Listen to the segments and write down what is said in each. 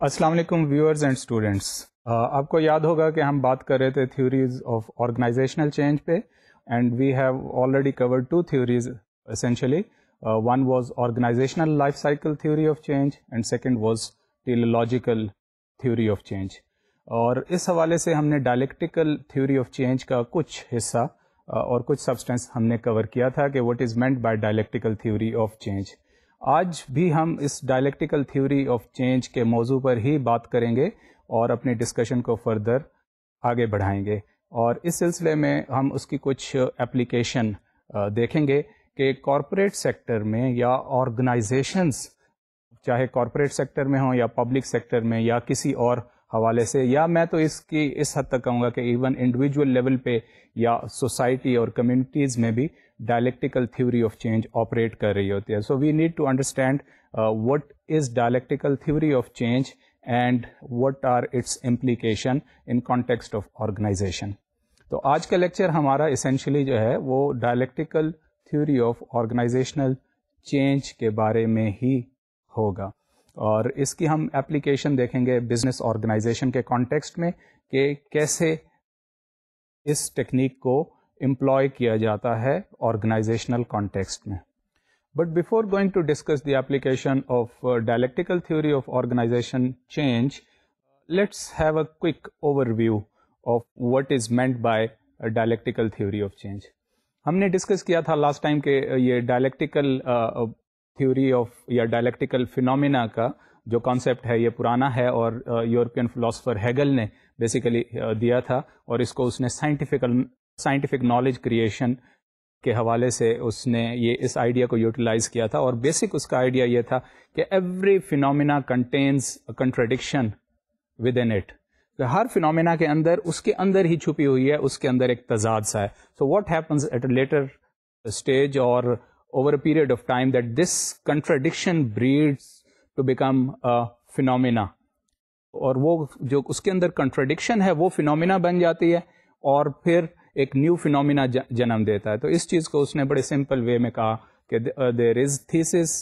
السلام علیکم viewers and students. آپ کو یاد ہوگا کہ ہم بات کر رہے تھے تھیوریز آف آرگنائزیشنل چینج پہ, and we have already covered two theories essentially. One was organizational life cycle theory of change and second was teleological theory of change. اور اس حوالے سے ہم نے ڈائلیکٹیکل تھیوری آف چینج کا کچھ حصہ اور کچھ سبسٹینس ہم نے کور کیا تھا کہ what is meant by dialectical theory of change. آج بھی ہم اس ڈائلیکٹیکل تھیوری آف چینج کے موضوع پر ہی بات کریں گے اور اپنی ڈسکشن کو فردر آگے بڑھائیں گے, اور اس سلسلے میں ہم اس کی کچھ اپلیکیشن دیکھیں گے کہ کارپوریٹ سیکٹر میں یا آرگنائزیشنز, چاہے کارپوریٹ سیکٹر میں ہوں یا پبلک سیکٹر میں یا کسی اور حوالے سے, یا میں تو اس حد تک کہوں گا کہ ایون انڈیویجول لیول پہ یا سوسائٹی اور کمیونٹیز میں بھی dialectical theory of change operate کر رہی ہوتی ہے. So we need to understand what is dialectical theory of change and what are its implication in context of organization. تو آج کا لیکچر ہمارا essentially جو ہے وہ dialectical theory of organizational change کے بارے میں ہی ہوگا, اور اس کی ہم اپلیکیشن دیکھیں گے بزنس آرگنائزیشن کے کانٹیکسٹ میں کہ کیسے اس ٹیکنیک کو امپلوائے کیا جاتا ہے آرگنائزیشنل کانٹیکسٹ میں. But before going to discuss the application of dialectical theory of organization change, let's have a quick overview of what is meant by a dialectical theory of change. ہم نے discuss کیا تھا last time کہ یہ dialectical theory of یا dialectical phenomena کا جو concept ہے یہ پرانا ہے, اور یورپین فلاسفر ہیگل نے بیسیکلی دیا تھا, اور اس کو اس نے سائنٹیفک نالج کریشن کے حوالے سے اس نے اس آئیڈیا کو یوٹیلائز کیا تھا. اور بیسک اس کا آئیڈیا یہ تھا کہ every phenomena contains contradiction with in it, کہ ہر فینومینا کے اندر اس کے اندر ہی چھپی ہوئی ہے, اس کے اندر ایک تضاد سا ہے. So what happens at a later stage اور over a period of time that this contradiction breeds to become phenomena, اور وہ جو اس کے اندر کنٹراڈکشن ہے وہ فینومینا بن جاتی ہے اور پھر ایک نیو فینومینا جنم دیتا ہے. تو اس چیز کو اس نے بڑے سمپل وے میں کہا کہ there is thesis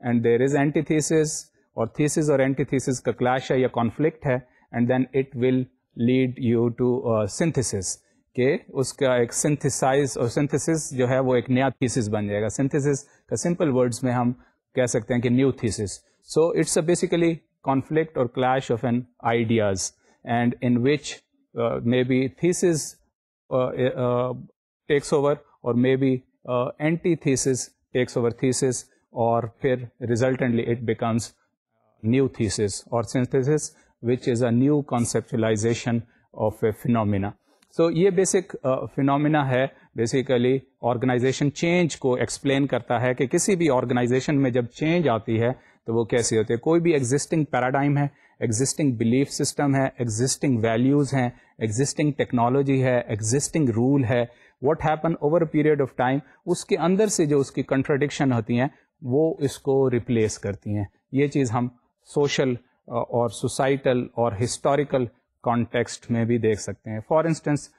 and there is antithesis, اور تھیسس اور اینٹی تھیسس کا کلیش ہے یا کانفلکٹ ہے, and then it will lead you to synthesis, کہ اس کا ایک سنتھسائز, اور سنتھسس جو ہے وہ ایک نیا تھیسس بن جائے گا. سنتھسس کا سمپل ورڈز میں ہم کہہ سکتے ہیں کہ new thesis. So it's a basically conflict or clash of an ideas, and in which maybe thesis takes over, or maybe antithesis takes over thesis, or phir resultantly it becomes new thesis or synthesis, which is a new conceptualization of a phenomena. So یہ basic phenomena ہے, basically organization change کو explain کرتا ہے کہ کسی بھی organization میں جب چینج آتی ہے تو وہ کیسے ہوتے ہیں. کوئی بھی ایگزسٹنگ پیراڈائم ہے, ایگزسٹنگ بلیف سسٹم ہے, ایگزسٹنگ ویلیوز ہیں, ایگزسٹنگ ٹیکنالوجی ہے, ایگزسٹنگ رول ہے, what happen over a period of time, اس کے اندر سے جو اس کی کنٹراڈکشن ہوتی ہیں وہ اس کو ریپلیس کرتی ہیں. یہ چیز ہم سوشل اور سوسائٹل اور ہسٹوریکل کانٹیکسٹ میں بھی دیکھ سکتے ہیں. فار انسٹنس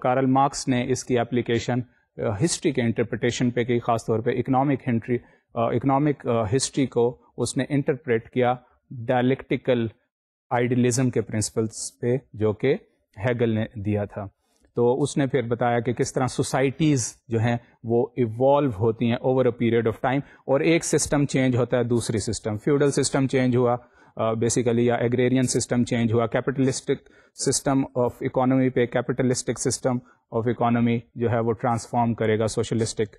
کارل مارکس نے اس کی اپلیکیشن ہسٹری کے انٹرپریٹیشن پہ کی, خاص طور پہ اکنامک ہسٹری کو اس نے انٹرپریٹ کیا ڈائلیکٹیکل آئیڈیلزم کے پرنسپلس پہ جو کہ ہیگل نے دیا تھا. تو اس نے پھر بتایا کہ کس طرح سوسائٹیز جو ہیں وہ ایوالو ہوتی ہیں over a period of time, اور ایک سسٹم چینج ہوتا ہے دوسری سسٹم, فیوڈل سسٹم چینج ہوا بیسیکلی, یا ایگریرین سسٹم چینج ہوا, کیپٹلسٹک سسٹم آف اکانومی پہ کیپٹلسٹک سسٹم آف اکانومی جو ہے وہ ٹرانسفارم کرے گا سوشلسٹک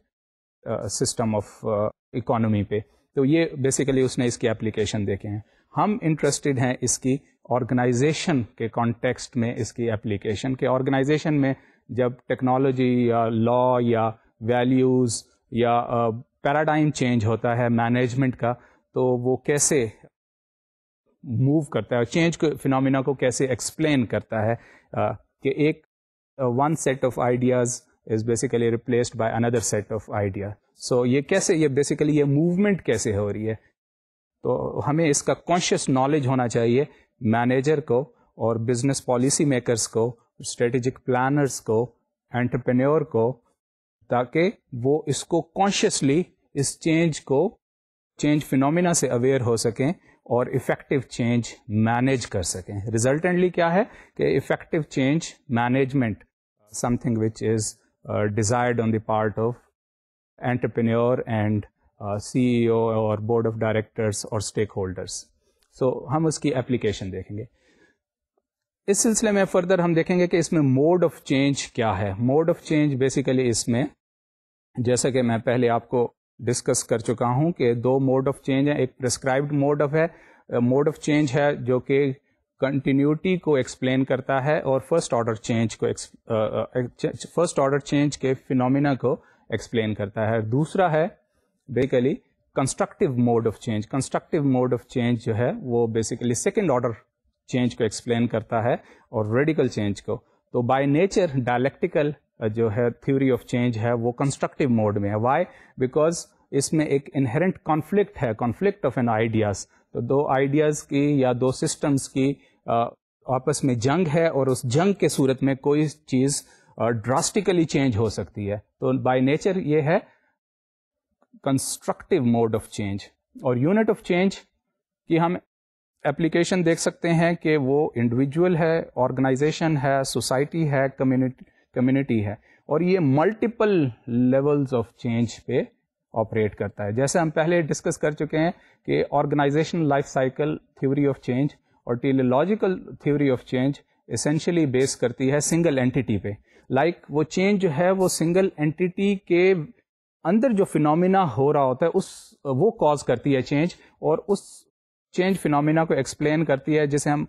سسٹم آف اکانومی پہ. تو یہ بیسیکلی اس نے اس کی اپلیکیشن دیکھے ہیں. ہم انٹرسٹڈ ہیں اس کی آرگنائزیشن کے کانٹیکسٹ میں اس کی اپلیکیشن, کہ آرگنائزیشن میں جب ٹیکنالوجی یا لا یا ویلیوز یا پیراڈائم چینج ہوتا ہے مینجمنٹ کا, تو وہ کیسے موو کرتا ہے, چینج کو فینومینا کو کیسے ایکسپلین کرتا ہے, کہ ایک one set of ideas is basically replaced by another set of idea. So یہ کیسے, یہ بیسیکلی یہ موومنٹ کیسے ہو رہی ہے. تو ہمیں اس کا کانشیس نالج ہونا چاہیے مینیجر کو اور بزنس پالیسی میکرز کو, اسٹریٹجک پلانرز کو, انٹرپرینور کو, تاکہ وہ اس کو کانشیسلی اس چینج فینومینا سے اویئر ہو سکیں اور افیکٹو چینج مینیج کر سکیں. ریزلٹنٹلی کیا ہے کہ effective change management something which is desired on the part of entrepreneur and C E O اور بورڈ آف ڈائریکٹرس اور اسٹیک ہولڈرس. سو ہم اس کی اپلیکیشن دیکھیں گے. اس سلسلے میں فردر ہم دیکھیں گے کہ اس میں موڈ آف چینج کیا ہے. موڈ آف چینج بیسیکلی اس میں جیسا کہ میں پہلے آپ کو ڈسکس کر چکا ہوں کہ دو موڈ آف چینج ہیں. ایک پرسکرائبڈ موڈ آف چینج ہے جو کہ کنٹینیوٹی کو ایکسپلین کرتا ہے اور فرسٹ آرڈر چینج کے فینومینا کو ایکسپلین کرتا ہے. دوسرا ہے basically constructive mode of change. Constructive mode of change جو ہے وہ بیسیکلی سیکنڈ آرڈر چینج کو ایکسپلین کرتا ہے اور ریڈیکل چینج کو. تو بائی نیچر ڈائلیکٹیکل جو ہے تھیوری آف چینج ہے وہ کنسٹرکٹیو موڈ میں ہے. وائی؟ بیکاز اس میں ایک انہرنٹ کانفلکٹ ہے, کانفلکٹ آف این آئیڈیاز. تو دو آئیڈیاز کی یا دو سسٹمز کی آپس میں جنگ ہے اور اس جنگ کے صورت میں کوئی چیز ڈراسٹیکلی چینج ہو سکتی ہے. تو بائی نیچر یہ ہے کنسٹرکٹیو موڈ آف چینج. اور یونٹ آف چینج کی ہم اپلیکیشن دیکھ سکتے ہیں کہ وہ انڈیویجول ہے, آرگنائزیشن ہے, سوسائٹی ہے, کمیونٹی ہے, اور یہ ملٹیپل لیولز آف چینج پہ آپریٹ کرتا ہے. جیسے ہم پہلے ڈسکس کر چکے ہیں کہ organisation life cycle theory of change اور teleological theory of change essentially base کرتی ہے سنگل اینٹی پہ. لائک وہ چینج جو ہے وہ سنگل اینٹی کے اندر جو فینومینا ہو رہا ہوتا ہے وہ کاز کرتی ہے چینج, اور اس چینج فینومینا کو ایکسپلین کرتی ہے جسے ہم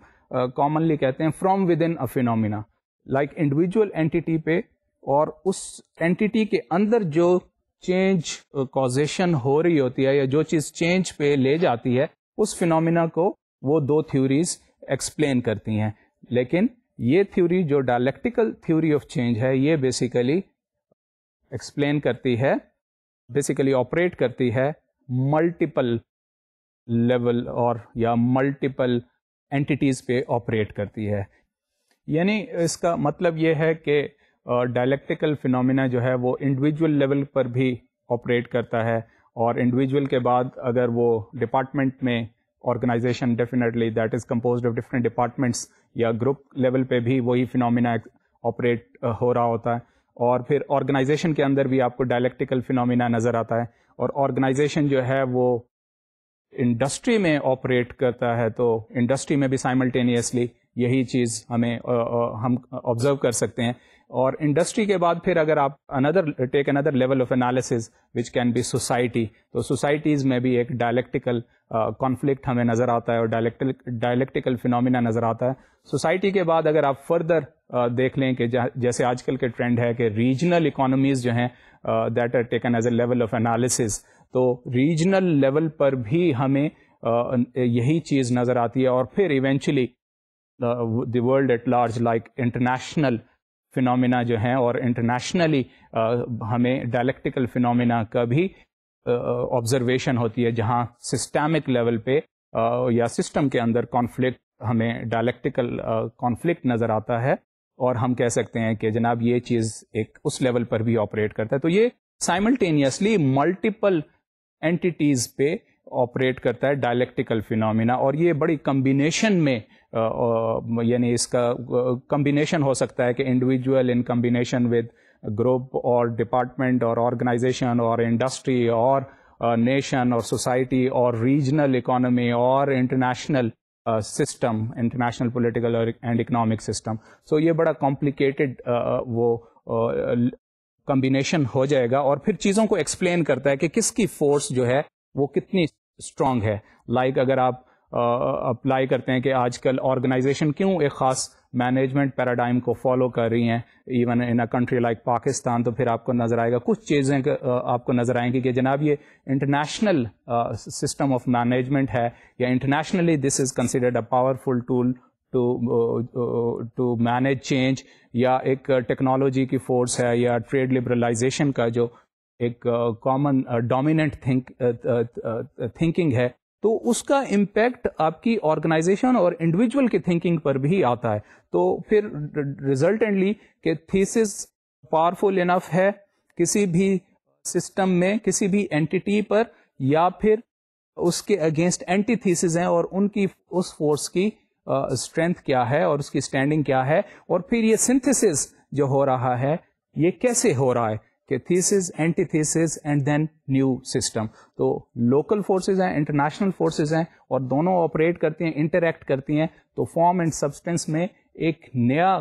کامنلی کہتے ہیں from within a phenomena. Like individual anti پہ اور اس اینٹی کے اندر جو چینج کازیشن ہو رہی ہوتی ہے یا جو چیز چینج پہ لے جاتی ہے اس فینومینا کو وہ دو تھیوریز ایکسپلین کرتی ہیں. لیکن یہ تھیوری جو ڈائلیکٹیکل تھیوری آف چینج ہے یہ بیسیکلی ایکسپلین کرتی ہے, بیسیکلی آپریٹ کرتی ہے ملٹیپل لیول اور یا ملٹیپل اینٹیز پہ آپریٹ کرتی ہے. یعنی اس کا مطلب یہ ہے کہ ڈائلیکٹیکل فینومینا جو ہے وہ انڈیویجول لیول پر بھی آپریٹ کرتا ہے, اور انڈیویجول کے بعد اگر وہ ڈپارٹمنٹ میں organization definitely that is composed of different departments یا گروپ لیول پہ بھی وہی فینومینا آپریٹ ہو رہا ہوتا ہے, اور پھر آرگنائزیشن کے اندر بھی آپ کو ڈائلیکٹیکل فینومینا نظر آتا ہے. اور آرگنائزیشن جو ہے وہ انڈسٹری میں آپریٹ کرتا ہے تو انڈسٹری میں بھی سائملٹینیسلی یہی چیز ہم آبزرو کر سکتے ہیں. اور انڈسٹری کے بعد پھر اگر آپ take another level of analysis which can be society, تو سوسائٹیز میں بھی ایک ڈائلیکٹیکل کانفلکٹ ہمیں نظر آتا ہے اور ڈائلیکٹیکل فینومینا نظر آتا ہے. سوسائٹی کے بعد اگر آپ فردر دیکھ لیں کہ جیسے آج کل کے ٹرینڈ ہے کہ ریجنل اکانومیز جو ہیں that are taken as a level of analysis, تو ریجنل لیول پر بھی ہمیں یہی چیز نظر آتی ہے. اور پھر eventually the world at large like international phenomena جو ہیں, اور انٹرنیشنلی ہمیں ڈائلیکٹیکل فینومینا کا بھی آبزرویشن ہوتی ہے جہاں سسٹمک لیول پہ یا سسٹم کے اندر کانفلکٹ ہمیں ڈائلیکٹیکل کانفلکٹ نظر آتا ہے, اور ہم کہہ سکتے ہیں کہ جناب یہ چیز ایک اس لیول پر بھی آپریٹ کرتا ہے. تو یہ سائملٹینیسلی ملٹیپل اینٹیز پہ آپریٹ کرتا ہے ڈائلیکٹیکل فینومینا, اور یہ بڑی کمبینیشن میں یعنی اس کا کمبینیشن ہو سکتا ہے کہ individual in combination with group اور ڈپارٹمنٹ اور آرگنائزیشن اور انڈسٹری اور نیشن اور سوسائٹی اور ریجنل اکانومی اور international system, international political and economic system. So یہ بڑا کمپلیکیٹڈ وہ کمبینیشن ہو جائے گا, اور پھر چیزوں کو ایکسپلین کرتا ہے کہ کس کی فورس جو ہے وہ کتنی اسٹرانگ ہے. لائک اگر آپ اپلائی کرتے ہیں کہ آج کل آرگنائزیشن کیوں ایک خاص مینجمنٹ پیراڈائم کو فالو کر رہی ہیں even in a country like Pakistan, تو پھر آپ کو نظر آئے گا کچھ چیزیں آپ کو نظر آئیں گی کہ جناب یہ انٹرنیشنل سسٹم آف مینجمنٹ ہے, یا internationally this is considered a powerful tool to manage change, یا ایک ٹیکنالوجی کی فورس ہے, یا ٹریڈ لبرلائزیشن کا جو ایک کامن ڈومیننٹ تھنکنگ ہے, تو اس کا امپیکٹ آپ کی آرگنائزیشن اور انڈیویجول کی تھنکنگ پر بھی آتا ہے. تو پھر ریزلٹنٹلی کہ تھیسس پاورفل انف ہے کسی بھی سسٹم میں کسی بھی اینٹی پر, یا پھر اس کے اگینسٹ اینٹی تھیسز ہیں اور ان کی اس فورس کی اسٹرینتھ کیا ہے اور اس کی اسٹینڈنگ کیا ہے, اور پھر یہ سنتھسز جو ہو رہا ہے یہ کیسے ہو رہا ہے کہ thesis, antithesis and then new system. تو لوکل فورسز ہیں, انٹرنیشنل فورسز ہیں, اور دونوں آپریٹ کرتی ہیں, انٹریکٹ کرتی ہیں, تو فارم اینڈ سبسٹینس میں ایک نیا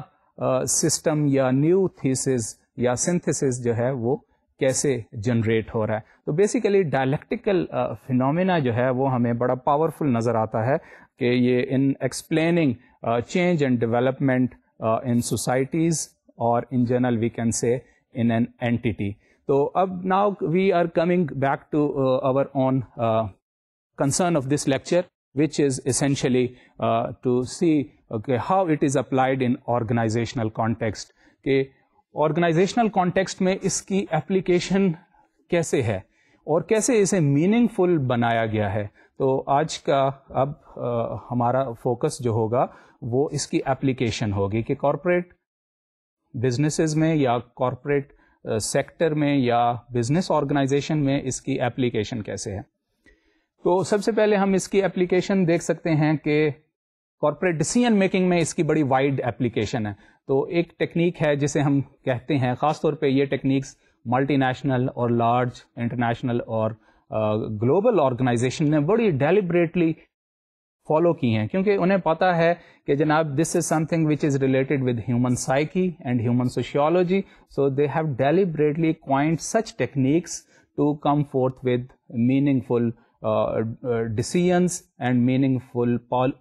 سسٹم یا نیو تھیسز یا سنتھسز جو ہے وہ کیسے جنریٹ ہو رہا ہے. تو بیسیکلی ڈائلیکٹیکل فینومینا جو ہے وہ ہمیں بڑا پاورفل نظر آتا ہے کہ یہ in explaining change and development in societies اور in general we can say in an entity. So now we are coming back to our own concern of this lecture, which is essentially to see how it is applied in organizational context. کہ organizational context میں اس کی application کیسے ہے اور کیسے اسے meaningful بنایا گیا ہے. تو آج کا اب ہمارا فوکس جو ہوگا وہ اس کی application ہوگی کہ corporate بزنسز میں یا کارپوریٹ سیکٹر میں یا بزنس آرگنائزیشن میں اس کی اپلیکیشن کیسے ہے. تو سب سے پہلے ہم اس کی اپلیکیشن دیکھ سکتے ہیں کہ کارپوریٹ ڈیسیژن میکنگ میں اس کی بڑی وائڈ اپلیکیشن ہے. تو ایک ٹیکنیک ہے جسے ہم کہتے ہیں, خاص طور پہ یہ ٹیکنیکس ملٹی نیشنل اور لارج انٹرنیشنل اور گلوبل آرگنائزیشن نے بڑی ڈیلیبریٹلی فالو کی ہیں, کیونکہ انہیں پتا ہے کہ جناب this is something which is related with human psyche and human sociology, so they have deliberately coined such techniques to come forth with meaningful decisions and meaningful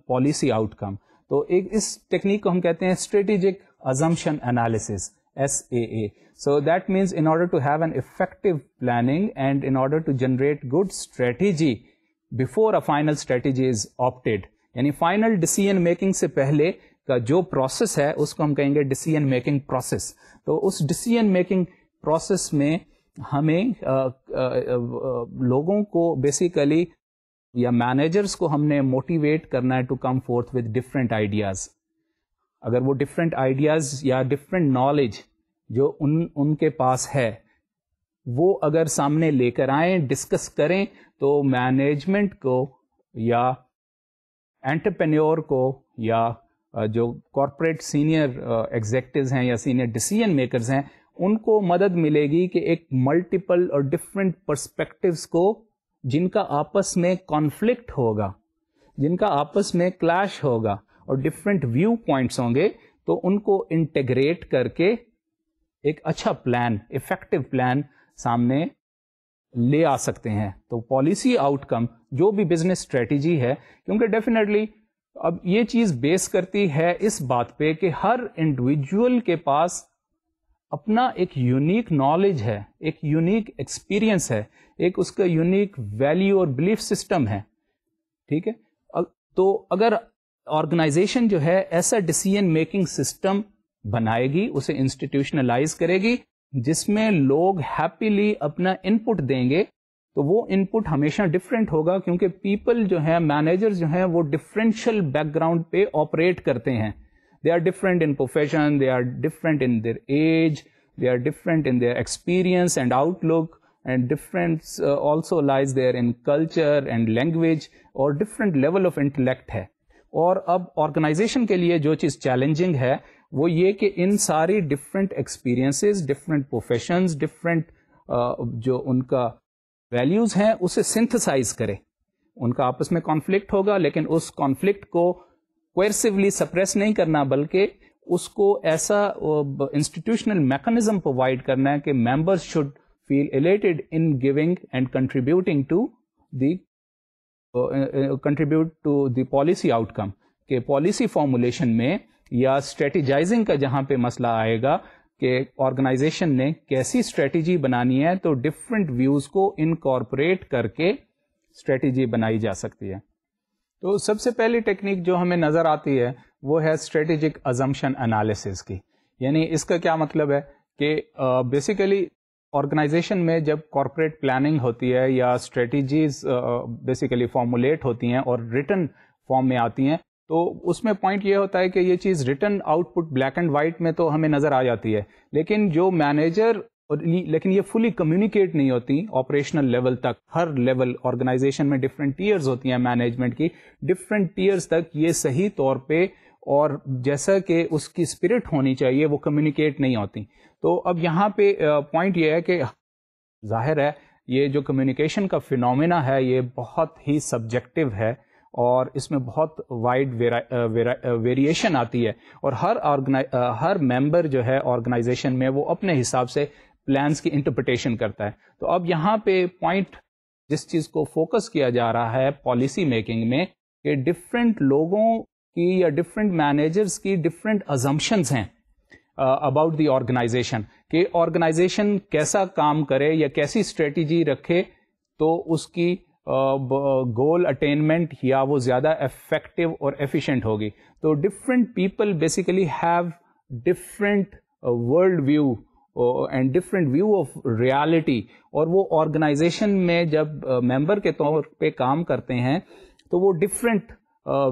policy outcome. تو ایک اس technique کو ہم کہتے ہیں strategic assumption analysis, SAA. So that means in order to have an effective planning and in order to generate good strategy before a final strategy is opted, یعنی final decision making سے پہلے کا جو process ہے اس کو ہم کہیں گے ڈیسیژن میکنگ پروسیس. تو اس ڈیسیژن میکنگ پروسیس میں ہمیں لوگوں کو بیسیکلی یا مینیجرس کو ہم نے موٹیویٹ کرنا ہے to come forth with different ideas. اگر وہ ڈفرینٹ آئیڈیاز یا ڈفرینٹ نالج جو ان کے پاس ہے وہ اگر سامنے لے کر آئیں, ڈسکس کریں, تو مینجمنٹ کو یا انٹرپرینیور کو یا جو کارپوریٹ سینئر ایگزیکٹوز ہیں یا سینئر ڈیسیژن میکرز ہیں ان کو مدد ملے گی کہ ایک ملٹیپل اور ڈفرینٹ پرسپیکٹوز کو جن کا آپس میں کانفلکٹ ہوگا, جن کا آپس میں کلیش ہوگا اور ڈفرینٹ ویو پوائنٹس ہوں گے, تو ان کو انٹیگریٹ کر کے ایک اچھا پلان, افیکٹو پلان سامنے لے آ سکتے ہیں. تو پالیسی آؤٹ کم جو بھی بزنس اسٹریٹجی ہے, کیونکہ ڈیفینیٹلی اب یہ چیز بیس کرتی ہے اس بات پہ کہ ہر انڈیویجول کے پاس اپنا ایک یونیک نالج ہے, ایک یونیک ایکسپیرئنس ہے, ایک اس کا یونیک ویلیو اور بلیف سسٹم ہے. ٹھیک ہے, تو اگر آرگنائزیشن جو ہے ایسا ڈیسیژن میکنگ سسٹم بنائے گی, اسے انسٹیٹیوشنلائز کرے گی جس میں لوگ ہیپیلی اپنا ان پٹ دیں گے, تو وہ ان پٹ ہمیشہ ڈفرینٹ ہوگا, کیونکہ پیپل جو ہیں, مینیجر جو ہیں, وہ ڈفرینشیل بیک گراؤنڈ پہ آپریٹ کرتے ہیں. They are different in profession, they are different in their age, they are different in their experience and outlook, and different also lies their in culture and language, اور different level of intellect ہے. اور اب organization کے لیے جو چیز challenging ہے وہ یہ کہ ان ساری different experiences, different professions, different جو ان کا ویلیوز ہیں اسے سنتھسائز کرے. ان کا آپس میں کانفلکٹ ہوگا, لیکن اس کانفلکٹ کو کوئرسیولی سپریس نہیں کرنا, بلکہ اس کو ایسا انسٹیٹیوشنل میکانزم پرووائڈ کرنا ہے کہ members should feel elated in giving and contributing to the policy outcome. کہ پالیسی فارمولیشن میں یا اسٹریٹجائزنگ کا جہاں پہ مسئلہ آئے گا کہ آرگنائزیشن نے کیسی اسٹریٹجی بنانی ہے, تو ڈفرینٹ ویوز کو انکارپوریٹ کر کے اسٹریٹجی بنائی جا سکتی ہے. تو سب سے پہلی ٹیکنیک جو ہمیں نظر آتی ہے وہ ہے اسٹریٹجک ازمپشن انالیسس کی. یعنی اس کا کیا مطلب ہے کہ بیسیکلی آرگنائزیشن میں جب کارپوریٹ پلاننگ ہوتی ہے یا اسٹریٹجیز بیسیکلی فارمولیٹ ہوتی ہیں اور ریٹن فارم میں آتی ہیں, تو اس میں پوائنٹ یہ ہوتا ہے کہ یہ چیز return out put black and white میں تو ہمیں نظر آ جاتی ہے, لیکن جو مینیجر اور لیکن یہ فلی کمیونیکیٹ نہیں ہوتی آپریشنل لیول تک. ہر لیول آرگنائزیشن میں ڈفرینٹ ٹیئرز ہوتی ہیں مینجمنٹ کی, ڈفرینٹ ٹیئرز تک یہ صحیح طور پہ اور جیسا کہ اس کی اسپرٹ ہونی چاہیے وہ کمیونیکیٹ نہیں ہوتی. تو اب یہاں پہ پوائنٹ یہ ہے کہ ظاہر ہے یہ جو کمیونیکیشن کا فینومینا ہے یہ بہت ہی سبجیکٹو ہے اور اس میں بہت وائڈ ویریشن آتی ہے, اور ہر ممبر جو ہے آرگنائزیشن میں وہ اپنے حساب سے پلانس کی انٹرپریٹیشن کرتا ہے. تو اب یہاں پہ پوائنٹ جس چیز کو فوکس کیا جا رہا ہے پالیسی میکنگ میں کہ ڈفرینٹ لوگوں کی یا ڈفرینٹ مینیجرز کی ڈفرینٹ ازمپشنز ہیں اباؤٹ دی آرگنائزیشن, کہ آرگنائزیشن کیسا کام کرے یا کیسی اسٹریٹجی رکھے تو اس کی گول اٹینمنٹ یا وہ زیادہ افیکٹو اور ایفیشینٹ ہوگی. تو different people basically have different world view and different view of reality, اور وہ آرگنائزیشن میں جب ممبر کے طور پہ کام کرتے ہیں تو وہ ڈفرینٹ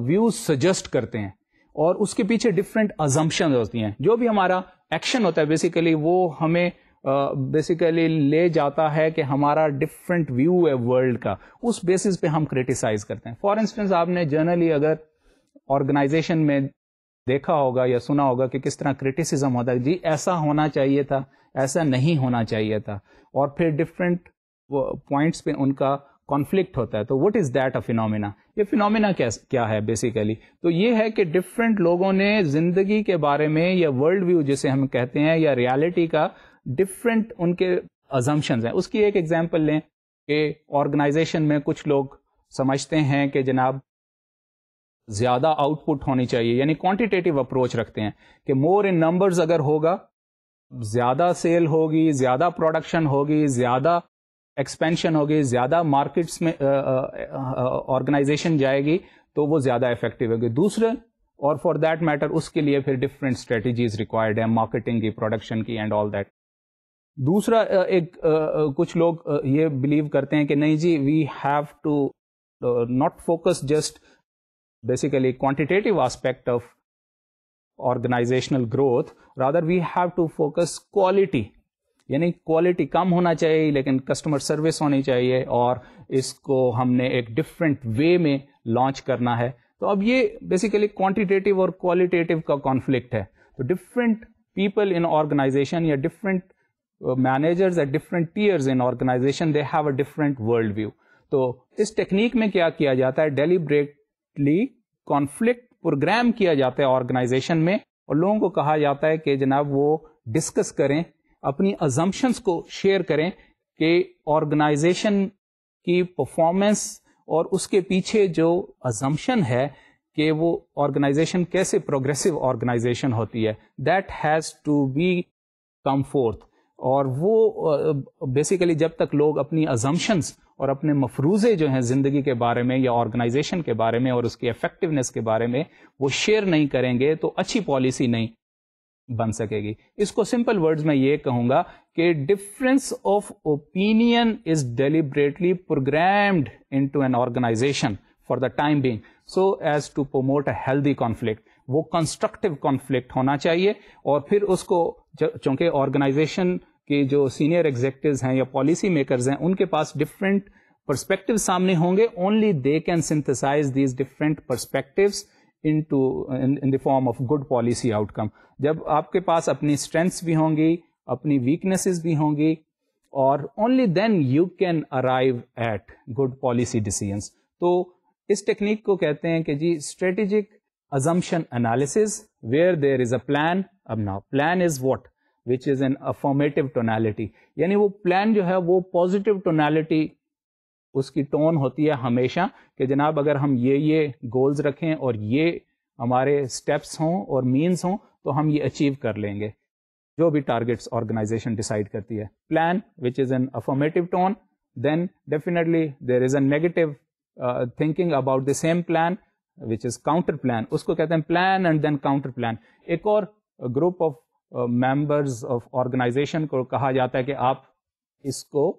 ویوز سجیسٹ کرتے ہیں اور اس کے پیچھے ڈفرینٹ ازمپشن ہوتی ہیں. جو بھی ہمارا ایکشن ہوتا ہے بیسیکلی وہ ہمیں بیسیکلی لے جاتا ہے کہ ہمارا ڈفرینٹ ویو ہے ورلڈ کا, اس بیسس پہ ہم کریٹیسائز کرتے ہیں. فار انسٹنس آپ نے جنرلی اگر آرگنائزیشن میں دیکھا ہوگا یا سنا ہوگا کہ کس طرح کریٹیسزم ہوتا ہے, جی ایسا ہونا چاہیے تھا, ایسا نہیں ہونا چاہیے تھا, اور پھر ڈفرینٹ پوائنٹس پہ ان کا کانفلکٹ ہوتا ہے. تو what is that a phenomena? یہ فینومینا کیا ہے بیسیکلی؟ تو یہ ہے کہ ڈفرینٹ لوگوں نے زندگی کے بارے میں یا ورلڈ ویو جسے ہم کہتے ہیں یا ریالٹی کا ڈفرینٹ ان کے ازمپشنز ہیں. اس کی ایک ایگزامپل لیں کہ آرگنائزیشن میں کچھ لوگ سمجھتے ہیں کہ جناب زیادہ آؤٹ پٹ ہونی چاہیے, یعنی کوانٹیٹیو اپروچ رکھتے ہیں کہ مور ان نمبرز اگر ہوگا زیادہ سیل ہوگی, زیادہ پروڈکشن ہوگی, زیادہ ایکسپینشن ہوگی, زیادہ مارکیٹس میں آرگنائزیشن جائے گی تو وہ زیادہ افیکٹو ہوگی. دوسرے اور فار دیٹ میٹر اس کے لیے پھر ڈفرینٹ اسٹریٹجیز ریکوائرڈ ہیں مارکیٹنگ کی, پروڈکشن کی اینڈ آل دیٹ. دوسرا ایک کچھ لوگ یہ بلیو کرتے ہیں کہ نہیں جی we have to not focus just basically quantitative aspect of organisational growth, rather we have to focus quality, یعنی کوالٹی کم ہونا چاہیے لیکن کسٹمر سروس ہونی چاہیے, اور اس کو ہم نے ایک ڈفرینٹ وے میں لانچ کرنا ہے. تو اب یہ بیسیکلی کوانٹیٹیو اور کوالٹیٹیو کا کانفلکٹ ہے. تو ڈفرینٹ پیپل ان آرگنائزیشن یا different managers at different tiers in organization, they have a different world view. تو اس ٹیکنیک میں کیا کیا جاتا ہے, ڈیلیبریٹلی کانفلکٹ پروگرام کیا جاتا ہے آرگنائزیشن میں, اور لوگوں کو کہا جاتا ہے کہ جناب وہ ڈسکس کریں, اپنی ازمپشنس کو شیئر کریں کہ آرگنائزیشن کی پرفارمنس اور اس کے پیچھے جو ازمپشن ہے کہ وہ آرگنائزیشن کیسے پروگریسو آرگنائزیشن ہوتی ہے, that has to be come forth. اور وہ بیسیکلی جب تک لوگ اپنی ازمپشنس اور اپنے مفروضے جو ہیں زندگی کے بارے میں یا آرگنائزیشن کے بارے میں اور اس کی افیکٹونیس کے بارے میں وہ شیئر نہیں کریں گے تو اچھی پالیسی نہیں بن سکے گی. اس کو سمپل ورڈز میں یہ کہوں گا کہ difference of opinion is deliberately programmed into an organization for the time being so as to promote a healthy conflict. وہ کنسٹرکٹیو کانفلکٹ ہونا چاہیے, اور پھر اس کو چونکہ آرگنائزیشن کے جو سینئر ایگزیکٹوز ہیں یا پالیسی میکرز ہیں ان کے پاس ڈفرینٹ پرسپیکٹو سامنے ہوں گے, only they can synthesize these different perspectives in the form of good policy outcome. جب آپ کے پاس اپنی اسٹرینتھس بھی ہوں گی, اپنی ویکنیسز بھی ہوں گی, اور only then you can arrive at good policy decisions. تو اس ٹیکنیک کو کہتے ہیں کہ جی strategic assumption analysis where there is a plan. اب now plan is what which is an affirmative tonality, یعنی وہ پلان جو ہے وہ پازیٹیو ٹونالٹی اس کی ٹون ہوتی ہے ہمیشہ کہ جناب اگر ہم یہ گولز رکھیں اور یہ ہمارے اسٹیپس ہوں اور مینس ہوں تو ہم یہ اچیو کر لیں گے جو بھی ٹارگیٹس آرگنائزیشن ڈیسائیڈ کرتی ہے. Plan which is an affirmative tone, then definitely there is a negative thinking about the same plan which is counter plan. اس کو کہتے ہیں plan and then counter plan. ایک اور group of members of organization کو کہا جاتا ہے کہ آپ اس کو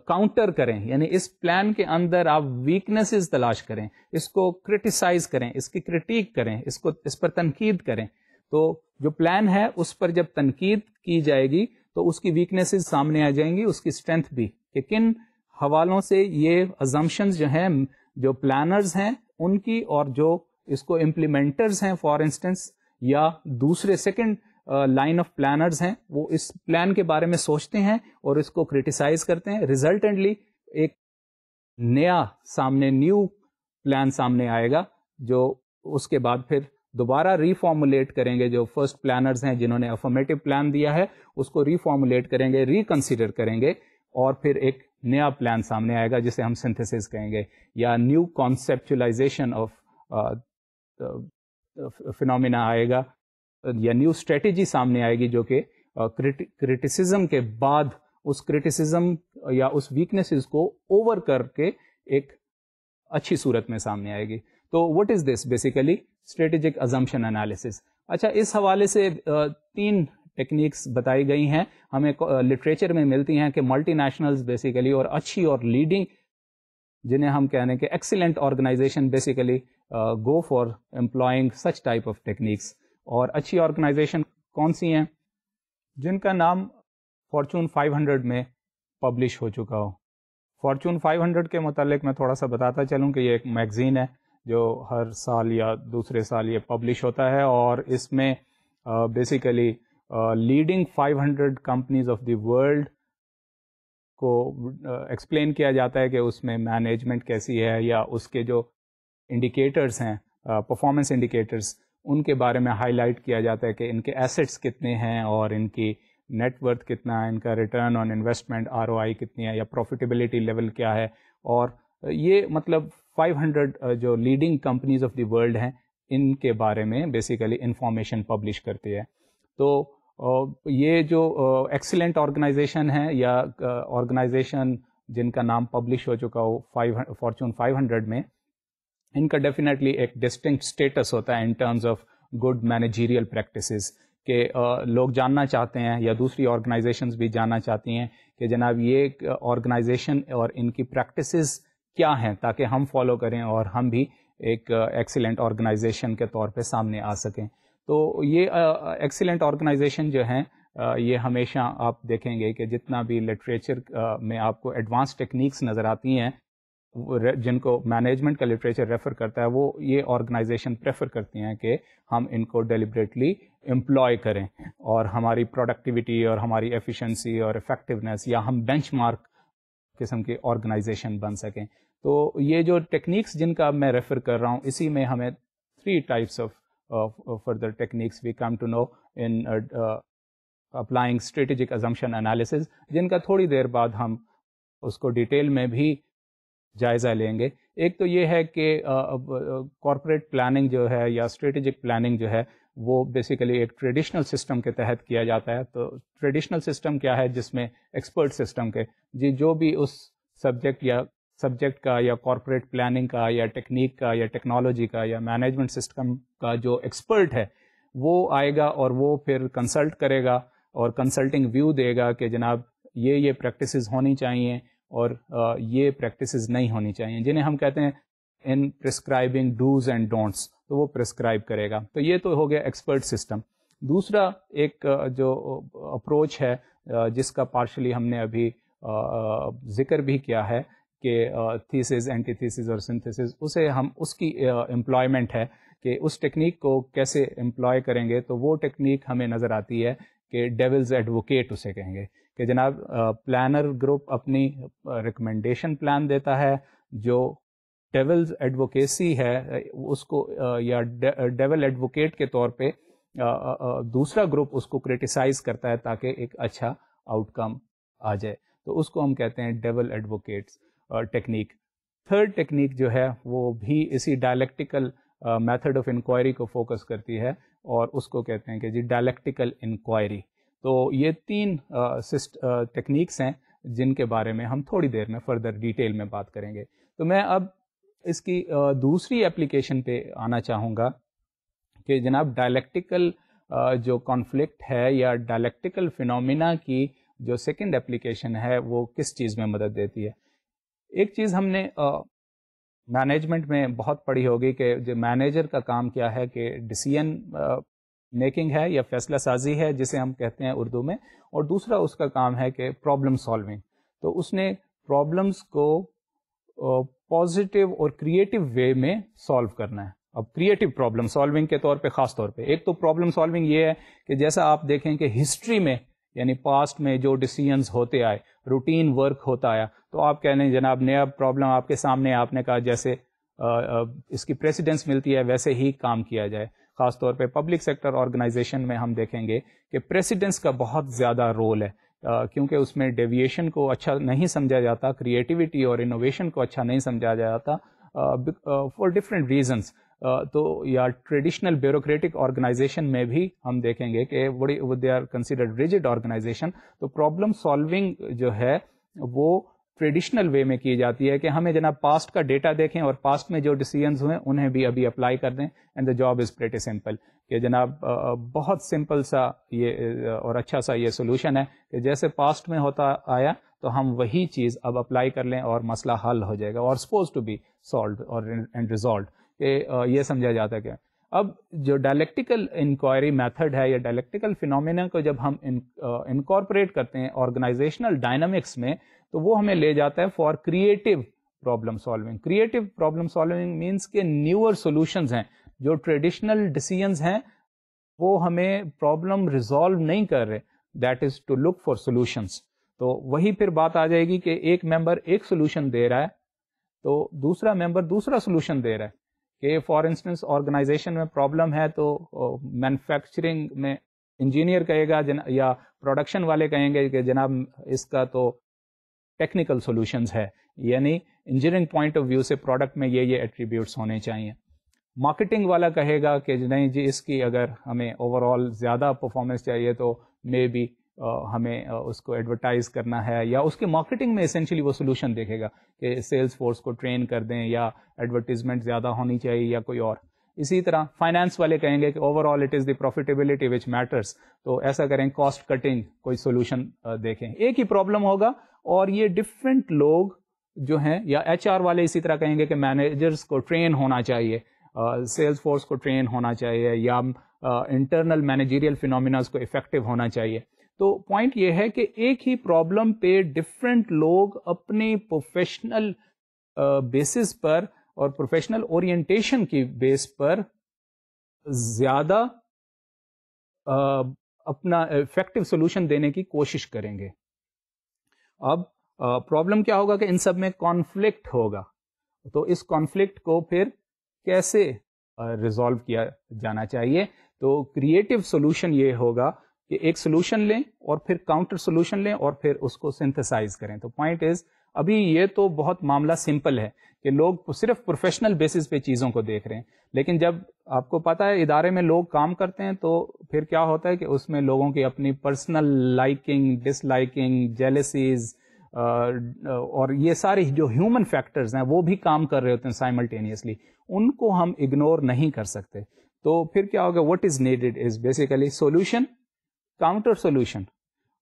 کاؤنٹر کریں, یعنی اس پلان کے اندر آپ ویکنیسز تلاش کریں, اس کو کرٹیسائز کریں, اس کی کرٹیک کریں, اس پر تنقید کریں. تو جو پلان ہے اس پر جب تنقید کی جائے گی تو اس کی ویکنیسز سامنے آ جائیں گی, اس کی اسٹرینتھ بھی, کہ کن حوالوں سے یہ ازمپشنز جو ہیں جو پلانرز ہیں ان کی, اور جو اس کو امپلیمنٹرز ہیں فار انسٹنس, یا دوسرے سیکنڈ لائن آف پلانرز ہیں, وہ اس پلان کے بارے میں سوچتے ہیں اور اس کو کریٹیسائز کرتے ہیں. ریزلٹنٹلی ایک نیا نیو پلان سامنے آئے گا, جو اس کے بعد پھر دوبارہ ریفارمولیٹ کریں گے. جو فرسٹ پلانرز ہیں جنہوں نے افرمیٹو پلان دیا ہے اس کو ریفارمولیٹ کریں گے, ریکنسیڈر کریں گے, اور پھر ایک نیا پلان سامنے آئے گا جسے ہم سنتھسس کہیں گے, یا نیو کانسیپچولائزیشن آف فینومینا آئے گا, یا نیو اسٹریٹجی سامنے آئے گی جو کہ کریٹیسزم کے بعد اس کریٹیسزم یا اس ویکنیسز کو اوور کر کے ایک اچھی صورت میں سامنے آئے گی. تو what is this basically strategic assumption analysis. اچھا, اس حوالے سے 3 ٹیکنیکس بتائی گئی ہیں, ہمیں لٹریچر میں ملتی ہیں کہ ملٹی نیشنلز بیسیکلی اور اچھی اور لیڈنگ, جنہیں ہم کہنے کہ excellent organization basically go for employing such type of techniques. اور اچھی آرگنائزیشن کون سی ہیں؟ جن کا نام فارچون 500 میں پبلش ہو چکا ہو. فارچون 500 کے متعلق میں تھوڑا سا بتاتا چلوں کہ یہ ایک میگزین ہے جو ہر سال یا دوسرے سال یہ پبلش ہوتا ہے, اور اس میں basically leading 500 companies of the world کو ایکسپلین کیا جاتا ہے کہ اس میں مینجمنٹ کیسی ہے, یا اس کے جو انڈیکیٹرز ہیں پرفارمنس انڈیکیٹرز ان کے بارے میں ہائی لائٹ کیا جاتا ہے کہ ان کے ایسٹس کتنے ہیں, اور ان کی نیٹ ورتھ کتنا ہے, ان کا ریٹرن آن انویسٹمنٹ ROI کتنی ہے, یا پروفیٹیبلٹی لیول کیا ہے. اور یہ مطلب 500 جو leading companies of the world ہیں ان کے بارے میں بیسیکلی انفارمیشن پبلش کرتی ہے. تو یہ جو ایکسیلنٹ آرگنائزیشن ہے یا آرگنائزیشن جن کا نام پبلش ہو چکا ہو فارچون 500 میں, ان کا ڈیفینیٹلی ایک ڈسٹنکٹ اسٹیٹس ہوتا ہے in terms of good managerial practices, کہ لوگ جاننا چاہتے ہیں یا دوسری آرگنائزیشنز بھی جاننا چاہتی ہیں کہ جناب یہ آرگنائزیشن اور ان کی پریکٹسز کیا ہیں, تاکہ ہم فالو کریں اور ہم بھی ایک ایکسیلنٹ آرگنائزیشن کے طور پہ سامنے آ سکیں. تو یہ ایکسیلنٹ آرگنائزیشن جو ہیں یہ ہمیشہ آپ دیکھیں گے کہ جتنا بھی لٹریچر میں آپ کو ایڈوانس ٹیکنیکس نظر آتی ہیں جن کو مینجمنٹ کا لٹریچر ریفر کرتا ہے, وہ یہ آرگنائزیشن پریفر کرتی ہیں کہ ہم ان کو ڈیلیبریٹلی امپلوائے کریں, اور ہماری پروڈکٹیوٹی اور ہماری ایفیشنسی اور افیکٹونیس, یا ہم بینچ مارک قسم کی آرگنائزیشن بن سکیں. تو یہ جو ٹیکنیکس جن کا میں ریفر کر رہا ہوں, اسی میں ہمیں 3 types of further techniques we come to know in applying strategic assumption analysis, جن کا تھوڑی دیر بعد ہم اس کو ڈیٹیل میں بھی جائزہ لیں گے. ایک تو یہ ہے کہ کارپوریٹ پلاننگ جو ہے یا اسٹریٹجک پلاننگ جو ہے وہ بیسیکلی ایک ٹریڈیشنل سسٹم کے تحت کیا جاتا ہے. تو ٹریڈیشنل سسٹم کیا ہے؟ جس میں ایکسپرٹ سسٹم کے جو بھی اس سبجیکٹ کا یا کارپوریٹ پلاننگ کا یا ٹیکنیک کا یا ٹیکنالوجی کا یا مینجمنٹ سسٹم کا جو ایکسپرٹ ہے وہ آئے گا اور وہ پھر کنسلٹ کرے گا اور کنسلٹنگ ویو دے گا کہ جناب یہ پریکٹسز ہونی چاہیے اور یہ پریکٹسز نہیں ہونی چاہیے, جنہیں ہم کہتے ہیں ان پرسکرائبنگ ڈوز اینڈ ڈونٹس. تو وہ پرسکرائب کرے گا. تو یہ تو ہو گیا ایکسپرٹ سسٹم. دوسرا ایک جو اپروچ ہے جس کا پارشلی ہم نے ابھی ذکر بھی کیا ہے کہ تھیسز, اینٹی تھیسز اور سنتھسز, اسے ہم اس کی امپلائمنٹ ہے کہ اس ٹیکنیک کو کیسے امپلائے کریں گے. تو وہ ٹیکنیک ہمیں نظر آتی ہے کہ ڈیولز ایڈوکیٹ اسے کہیں گے کہ جناب پلانر گروپ اپنی ریکمنڈیشن پلان دیتا ہے, جو ڈیولز ایڈوکیسی ہے اس کو یا ڈیول ایڈوکیٹ کے طور پہ دوسرا گروپ اس کو کرٹیسائز کرتا ہے تاکہ ایک اچھا آؤٹ کم آ جائے. تو اس کو ہم کہتے ہیں devil advocates technique. Third technique جو ہے وہ بھی اسی ڈائلیکٹیکل میتھڈ آف انکوائری کو فوکس کرتی ہے اور اس کو کہتے ہیں کہ جی ڈائلیکٹیکل انکوائری. تو یہ 3 ٹیکنیکس ہیں جن کے بارے میں ہم تھوڑی دیر میں فردر ڈیٹیل میں بات کریں گے. تو میں اب اس کی دوسری اپلیکیشن پہ آنا چاہوں گا کہ جناب ڈائلیکٹیکل جو کانفلکٹ ہے یا ڈائلیکٹیکل فینومینا کی جو سیکنڈ اپلیکیشن ہے وہ کس چیز میں مدد دیتی ہے. ایک چیز ہم نے مینجمنٹ میں بہت پڑھی ہوگی کہ جو مینیجر کا کام کیا ہے کہ ڈیسیژن میکنگ ہے یا فیصلہ سازی ہے جسے ہم کہتے ہیں اردو میں, اور دوسرا اس کا کام ہے کہ پرابلم سالونگ. تو اس نے پرابلمس کو پازیٹیو اور کریٹو وے میں سالو کرنا ہے. اب کریٹو پرابلم سالونگ کے طور پہ خاص طور پہ ایک تو پرابلم سالونگ یہ ہے کہ جیسا آپ دیکھیں کہ ہسٹری میں یعنی پاسٹ میں جو ڈیسیژنز ہوتے آئے, روٹین ورک ہوتا آیا, تو آپ کہہ لیں جناب نیا پرابلم آپ کے سامنے, آپ نے کہا جیسے اس کی پریسیڈنس ملتی ہے ویسے ہی کام کیا جائے. خاص طور پہ پبلک سیکٹر آرگنائزیشن میں ہم دیکھیں گے کہ پریسیڈنس کا بہت زیادہ رول ہے, کیونکہ اس میں ڈیویشن کو اچھا نہیں سمجھا جاتا, کریٹیوٹی اور انوویشن کو اچھا نہیں سمجھا جاتا فار ڈفرینٹ ریزنس. تو یا ٹریڈیشنل بیوروکریٹک آرگنائزیشن میں بھی ہم دیکھیں گے کہ they are considered rigid organization. تو پرابلم سالونگ جو ہے وہ ٹریڈیشنل وے میں کی جاتی ہے کہ ہمیں جناب پاسٹ کا ڈیٹا دیکھیں اور پاسٹ میں جو ڈیسیژنز ہوئے انہیں بھی ابھی اپلائی کر دیں, and the job is pretty simple. کہ جناب بہت سمپل سا یہ اور اچھا سا یہ سولوشن ہے کہ جیسے پاسٹ میں ہوتا آیا تو ہم وہی چیز اب اپلائی کر لیں اور مسئلہ حل ہو جائے گا, اور سپوز ٹو بی سالوڈ اور اینڈ ریزالوڈ. کہ یہ سمجھا جاتا ہے کہ اب جو ڈائلیکٹیکل انکوائری میتھڈ ہے یا ڈائلیکٹیکل فینومینا کو جب ہم انکارپوریٹ کرتے ہیں آرگنائزیشنل ڈائنامکس میں, تو وہ ہمیں لے جاتا ہے for creative problem solving. Creative problem solving means کہ نیور سولوشنز ہیں, جو ٹریڈیشنل ڈیسیژنز ہیں وہ ہمیں پرابلم ریزالو نہیں کر رہے, that is to look for solutions. تو وہی پھر بات آ جائے گی کہ ایک ممبر ایک سولوشن دے رہا ہے تو دوسرا ممبر دوسرا سولوشن دے رہا ہے. کہ فار انسٹنس آرگنائزیشن میں پرابلم ہے تو مینوفیکچرنگ میں انجینئر کہے گا یا پروڈکشن والے کہیں گے کہ جناب اس کا تو ٹیکنیکل سولوشنز ہے, یعنی انجینئرنگ پوائنٹ آف ویو سے پروڈکٹ میں یہ ایٹریبیوٹس ہونے چاہیے. مارکیٹنگ والا کہے گا کہ نہیں جی اس کی اگر ہمیں اوور آل زیادہ پرفارمنس چاہیے تو مے بی ہمیں اس کو ایڈورٹائز کرنا ہے, یا اس کے مارکیٹنگ میں اسینشلی وہ سولوشن دیکھے گا کہ سیلز فورس کو ٹرین کر دیں یا ایڈورٹیزمنٹ زیادہ ہونی چاہیے یا کوئی اور. اسی طرح فائنانس والے کہیں گے کہ overall it is the profitability which matters, تو ایسا کریں کاسٹ کٹنگ کوئی سولوشن دیکھیں. ایک ہی پرابلم ہوگا اور یہ ڈفرینٹ لوگ جو ہیں, یا ایچ آر والے اسی طرح کہیں گے کہ مینیجرس کو ٹرین ہونا چاہیے, سیلز فورس کو ٹرین ہونا چاہیے, یا انٹرنل مینیجریل فینومیناز کو افیکٹو ہونا چاہیے. تو پوائنٹ یہ ہے کہ ایک ہی پرابلم پہ ڈفرینٹ لوگ اپنے پروفیشنل بیسس پر اور پروفیشنل اورینٹیشن کی بیس پر زیادہ اپنا افیکٹو سولوشن دینے کی کوشش کریں گے. اب پرابلم کیا ہوگا کہ ان سب میں کانفلکٹ ہوگا, تو اس کانفلکٹ کو پھر کیسے ریزالو کیا جانا چاہیے. تو کریٹو سولوشن یہ ہوگا کہ ایک سولوشن لیں اور پھر کاؤنٹر سولوشن لیں اور پھر اس کو سنتھسائز کریں. تو پوائنٹ از ابھی یہ تو بہت معاملہ سمپل ہے کہ لوگ صرف پروفیشنل بیسس پہ چیزوں کو دیکھ رہے ہیں, لیکن جب آپ کو پتا ہے ادارے میں لوگ کام کرتے ہیں تو پھر کیا ہوتا ہے کہ اس میں لوگوں کی اپنی پرسنل لائکنگ, ڈس لائکنگ, جیلسیز اور یہ سارے جو ہیومن فیکٹرز ہیں وہ بھی کام کر رہے ہوتے ہیں سائملٹینیسلی, ان کو ہم اگنور نہیں کر سکتے. تو پھر کیا ہوگا, what is needed is basically solution, counter solution,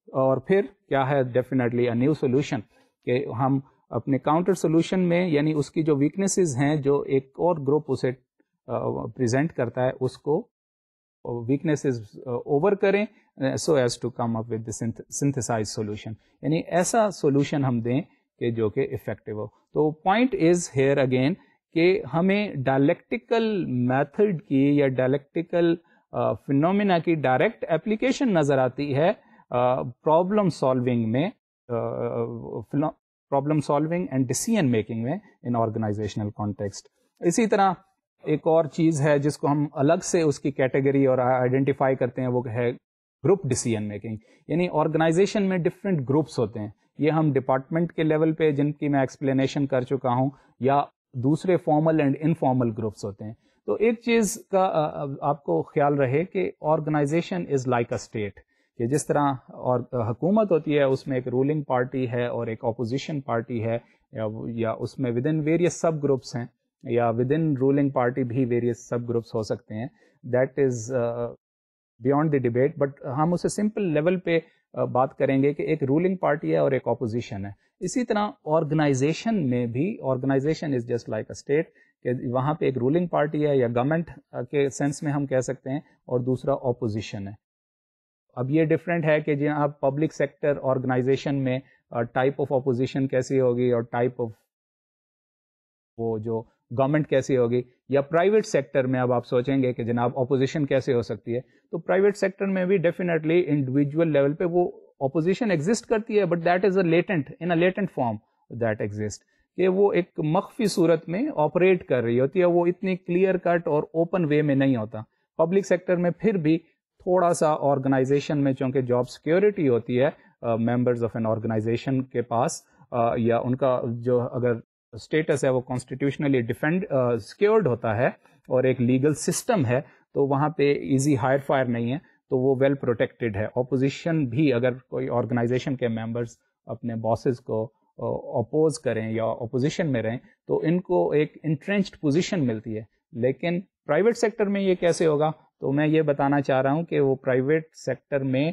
اور پھر کیا ہے ڈیفینیٹلی اے نیو سولوشن. کہ ہم اپنے کاؤنٹر سولوشن میں یعنی اس کی جو ویکنیسز ہیں جو ایک اور گروپ اسے پریزنٹ کرتا ہے اس کو ویکنیسز اوور کریں so as to come up with synthesize solution, یعنی ایسا سولوشن ہم دیں کہ جو کہ افیکٹو ہو. تو پوائنٹ از ہیئر اگین کہ ہمیں ڈائلیکٹیکل میتھڈ کی یا ڈائلیکٹیکل فینومینا کی ڈائریکٹ اپلیکیشن نظر آتی ہے پرابلم سالونگ میں, problem solving and decision making میں ان آرگنائزیشنل کانٹیکسٹ. اسی طرح ایک اور چیز ہے جس کو ہم الگ سے اس کی کیٹیگری اور آئیڈینٹیفائی کرتے ہیں, وہ ہے گروپ ڈیسیژن میکنگ. یعنی آرگنائزیشن میں ڈفرینٹ گروپس ہوتے ہیں, یہ ہم ڈپارٹمنٹ کے لیول پہ جن کی میں ایکسپلینیشن کر چکا ہوں, یا دوسرے فارمل اینڈ انفارمل گروپس ہوتے ہیں. تو ایک چیز کا آپ کو خیال رہے کہ organization is like a state, کہ جس طرح اور حکومت ہوتی ہے اس میں ایک رولنگ پارٹی ہے اور ایک اپوزیشن پارٹی ہے, یا اس میں with in various sub groups ہیں, یا ود ان رولنگ پارٹی بھی ویریس سب گروپس ہو سکتے ہیں. That is beyond the debate, but ہم اسے سمپل لیول پہ بات کریں گے کہ ایک رولنگ پارٹی ہے اور ایک اپوزیشن ہے. اسی طرح آرگنائزیشن میں بھی, organization is just like a state, کہ وہاں پہ ایک رولنگ پارٹی ہے یا گورنمنٹ کے سینس میں ہم کہہ سکتے ہیں, اور دوسرا اپوزیشن ہے. اب یہ ڈفرینٹ ہے کہ جناب پبلک سیکٹر آرگنائزیشن میں ٹائپ آف اپوزیشن کیسی ہوگی اور ٹائپ آف وہ جو گورنمنٹ کیسی ہوگی, یا پرائیویٹ سیکٹر میں اب آپ سوچیں گے کہ جناب اپوزیشن کیسے ہو سکتی ہے, تو پرائیویٹ سیکٹر میں بھی ڈیفینیٹلی انڈیویجول لیول پہ وہ اپوزیشن ایگزسٹ کرتی ہے, but that is a latent form that exist, کہ وہ ایک مخفی صورت میں آپریٹ کر رہی ہوتی ہے, وہ اتنی کلیئر کٹ اور اوپن وے میں نہیں ہوتا. پبلک سیکٹر میں پھر بھی تھوڑا سا آرگنائزیشن میں چونکہ جاب سیکیورٹی ہوتی ہے ممبرز آف این آرگنائزیشن کے پاس, یا ان کا جو اگر اسٹیٹس ہے وہ کانسٹیٹیوشنلی سیکیورڈ ہوتا ہے اور ایک لیگل سسٹم ہے, تو وہاں پہ ایزی ہائر فائر نہیں ہے, تو وہ ویل پروٹیکٹڈ ہے. اپوزیشن بھی اگر کوئی آرگنائزیشن کے ممبرز اپنے باسز کو اپوز کریں یا اپوزیشن میں رہیں تو ان کو ایک انٹرینچڈ پوزیشن ملتی ہے. لیکن پرائیویٹ سیکٹر میں یہ کیسے ہوگا, تو میں یہ بتانا چاہ رہا ہوں کہ وہ پرائیویٹ سیکٹر میں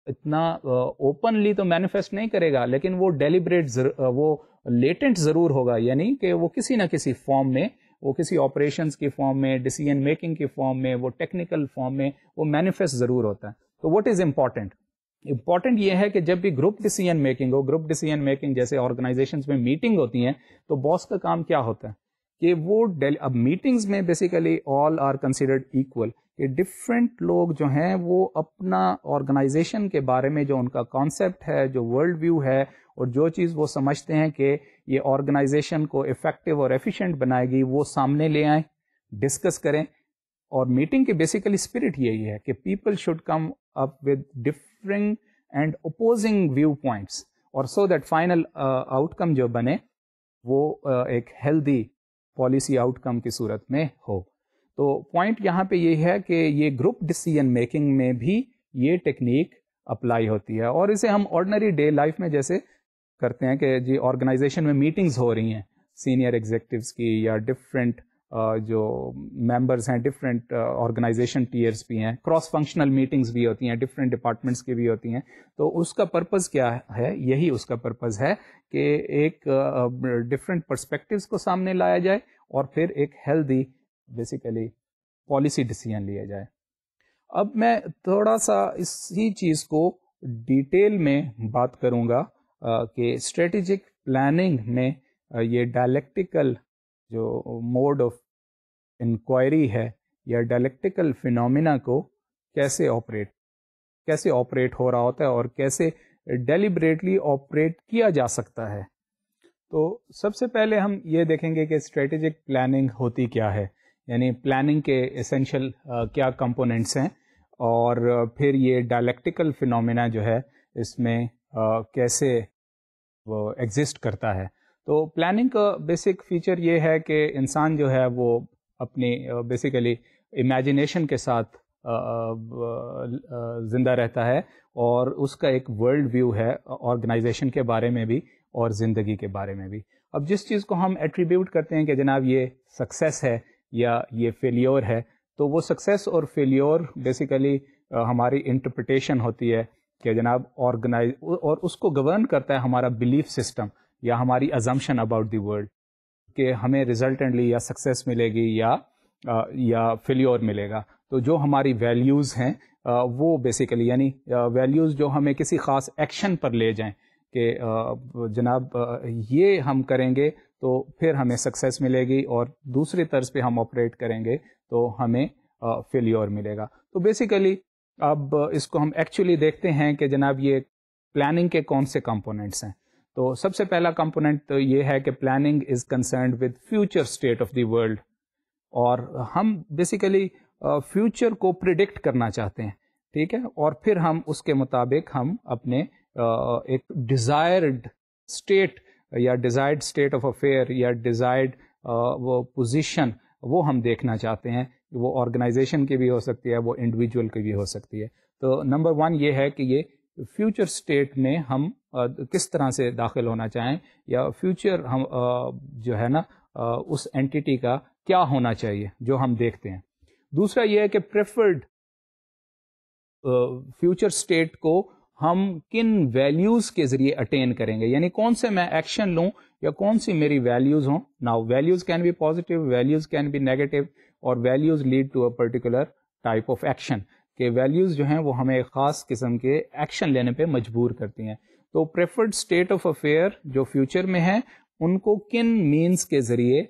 اتنا اوپنلی تو مینیفیسٹ نہیں کرے گا, لیکن وہ ڈیلیبریٹ وہ لیٹنٹ ضرور ہوگا, یعنی کہ وہ کسی نہ کسی فارم میں, وہ کسی آپریشنز کی فارم میں, ڈیسیژن میکنگ کی فارم میں, وہ ٹیکنیکل فارم میں وہ مینیفیسٹ ضرور ہوتا ہے. تو واٹ از امپورٹنٹ یہ ہے کہ جب بھی گروپ ڈیسیژن میکنگ ہو, گروپ ڈیسیژن میکنگ جیسے آرگنائزیشنز میں میٹنگ ہوتی ہیں, تو باس کا کام کیا ہوتا ہے کہ وہ اب میٹنگز میں basically all are considered equal, کہ ڈفرینٹ لوگ جو ہیں وہ اپنا آرگنائزیشن کے بارے میں جو ان کا کانسیپٹ ہے, جو ورلڈ ویو ہے, اور جو چیز وہ سمجھتے ہیں کہ یہ آرگنائزیشن کو افیکٹو اور ایفیشینٹ بنائے گی, وہ سامنے لے آئیں, ڈسکس کریں. اور میٹنگ کی بیسیکلی اسپرٹ یہی ہے کہ people should come up with different and opposing viewpoints, اور so that final outcome جو بنے وہ ایک ہیلدی پالیسی آؤٹ کم کی صورت میں ہو. تو پوائنٹ یہاں پہ یہ ہے کہ یہ گروپ ڈیسیژن میکنگ میں بھی یہ ٹیکنیک اپلائی ہوتی ہے, اور اسے ہم آرڈنری ڈے لائف میں جیسے کرتے ہیں کہ جی آرگنائزیشن میں میٹنگز ہو رہی ہیں سینئر ایگزیکٹوز کی, یا ڈفرینٹ جو ممبرز ہیں ڈفرینٹ آرگنائزیشن ٹیئرز بھی ہیں, کراس فنکشنل میٹنگز بھی ہوتی ہیں, ڈفرینٹ ڈپارٹمنٹس کی بھی ہوتی ہیں. تو اس کا پرپز کیا ہے, یہی اس کا پرپز ہے کہ ایک ڈفرینٹ پرسپیکٹوز کو سامنے لایا جائے اور پھر ایک ہیلدی بیسیکلی پالیسی ڈیسیژن لیا جائے. اب میں تھوڑا سا اسی چیز کو ڈیٹیل میں بات کروں گا کہ اسٹریٹجک پلاننگ میں یہ ڈائلیکٹیکل جو موڈ آف انکوائری ہے یا ڈائلیکٹیکل فینومینا کو کیسے آپریٹ ہو رہا ہوتا ہے اور کیسے ڈیلیبریٹلی آپریٹ کیا جا سکتا ہے. تو سب سے پہلے ہم یہ دیکھیں گے کہ اسٹریٹجک پلاننگ ہوتی کیا ہے, یعنی پلاننگ کے ایسینشیل کیا کمپوننٹس ہیں, اور پھر یہ ڈائلیکٹیکل فینومینا جو ہے اس میں کیسے وہ ایگزسٹ کرتا ہے. تو پلاننگ کا بیسک فیچر یہ ہے کہ انسان جو ہے وہ اپنی بیسیکلی امیجنیشن کے ساتھ زندہ رہتا ہے, اور اس کا ایک ورلڈ ویو ہے آرگنائزیشن کے بارے میں بھی اور زندگی کے بارے میں بھی. اب جس چیز کو ہم ایٹریبیوٹ کرتے ہیں کہ جناب یہ سکسیس ہے یا یہ فیلیور ہے, تو وہ سکسیس اور فیلیور بیسیکلی ہماری انٹرپریٹیشن ہوتی ہے کہ جناب اور اس کو گورن کرتا ہے ہمارا بلیف سسٹم یا ہماری ازمپشن اباؤٹ دی ورلڈ کہ ہمیں ریزلٹنٹلی یا سکسیس ملے گی یا فیلیور ملے گا. تو جو ہماری ویلیوز ہیں وہ بیسیکلی یعنی ویلیوز جو ہمیں کسی خاص ایکشن پر لے جائیں کہ جناب یہ ہم کریں گے تو پھر ہمیں سکسیس ملے گی, اور دوسری طرز پہ ہم آپریٹ کریں گے تو ہمیں فیلیور ملے گا. تو بیسیکلی اب اس کو ہم ایکچولی دیکھتے ہیں کہ جناب یہ پلاننگ کے کون سے کمپوننٹس ہیں. تو سب سے پہلا کمپوننٹ تو یہ ہے کہ planning is concerned with future state of the world, اور ہم بیسیکلی فیوچر کو پریڈکٹ کرنا چاہتے ہیں, ٹھیک ہے, اور پھر ہم اس کے مطابق ہم اپنے ایک ڈیزائرڈ اسٹیٹ یا ڈیزائرڈ اسٹیٹ آف افیئر یا ڈیزائرڈ وہ پوزیشن وہ ہم دیکھنا چاہتے ہیں. وہ آرگنائزیشن کی بھی ہو سکتی ہے, وہ انڈیویجول کی بھی ہو سکتی ہے. تو نمبر 1 یہ ہے کہ یہ فیوچر اسٹیٹ میں ہم کس طرح سے داخل ہونا چاہیں, یا فیوچر ہم جو ہے نا اس اینٹیٹی کا کیا ہونا چاہیے جو ہم دیکھتے ہیں. دوسرا یہ ہے کہ پریفرڈ فیوچر اسٹیٹ کو ہم کن ویلیوز کے ذریعے اٹین کریں گے, یعنی کون سے میں ایکشن لوں یا کون سی میری ویلیوز ہوں. Now values can be positive, values can be negative, اور values lead to a particular type of action, کہ ویلیوز جو ہیں وہ ہمیں ایک خاص قسم کے ایکشن لینے پہ مجبور کرتی ہیں. تو پریفرڈ اسٹیٹ آف افیئر جو فیوچر میں ہے ان کو کن مینس کے ذریعے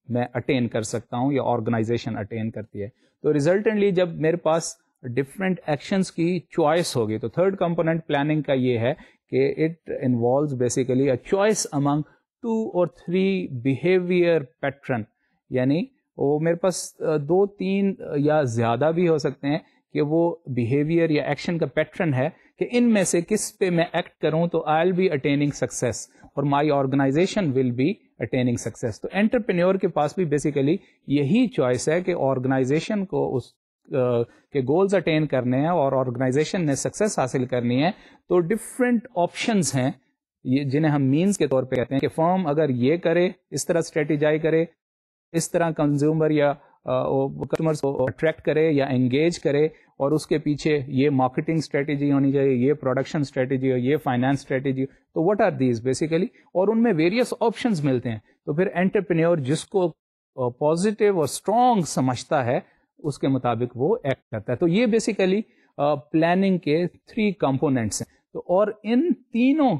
میں اٹین کر سکتا ہوں یا آرگنائزیشن اٹین کرتی ہے. تو ریزلٹنٹلی جب میرے پاس ڈفرینٹ ایکشنس کی چوائس ہوگی, تو تھرڈ کمپوننٹ پلاننگ کا یہ ہے کہ it involves basically a choice Umang 2 or 3 behaviour pattern, یعنی وہ میرے پاس 2-3 یا زیادہ بھی ہو سکتے ہیں کہ وہ بیہیویئر یا ایکشن کا پیٹرن ہے کہ ان میں سے کس پہ میں ایکٹ کروں تو I will be attaining success اور my organisation will be attaining success. تو انٹرپرینیور کے پاس بھی بیسیکلی یہی چوائس ہے کہ آرگنائزیشن کو اس کے گولز اٹین کرنے ہیں اور آرگنائزیشن نے سکسیس حاصل کرنی ہے. تو ڈفرینٹ آپشنز ہیں جنہیں ہم مینز کے طور پہ کہتے ہیں کہ فرم اگر یہ کرے, اس طرح اسٹریٹجائز کرے, اس طرح کنزیومر یا کسٹمرز کو اٹریکٹ کرے یا انگیج کرے, اور اس کے پیچھے یہ مارکیٹنگ اسٹریٹجی ہونی چاہیے, یہ پروڈکشن اسٹریٹجی ہو, یہ فائنانس اسٹریٹجی ہو, تو واٹ آر دیز بیسیکلی, اور ان میں ویریس آپشنز ملتے ہیں. تو پھر انٹرپرینیور جس کو پازیٹیو اور اسٹرانگ سمجھتا ہے اس کے مطابق وہ ایکٹ کرتا ہے. تو یہ بیسیکلی پلاننگ کے 3 کمپوننٹس ہیں. تو اور ان تینوں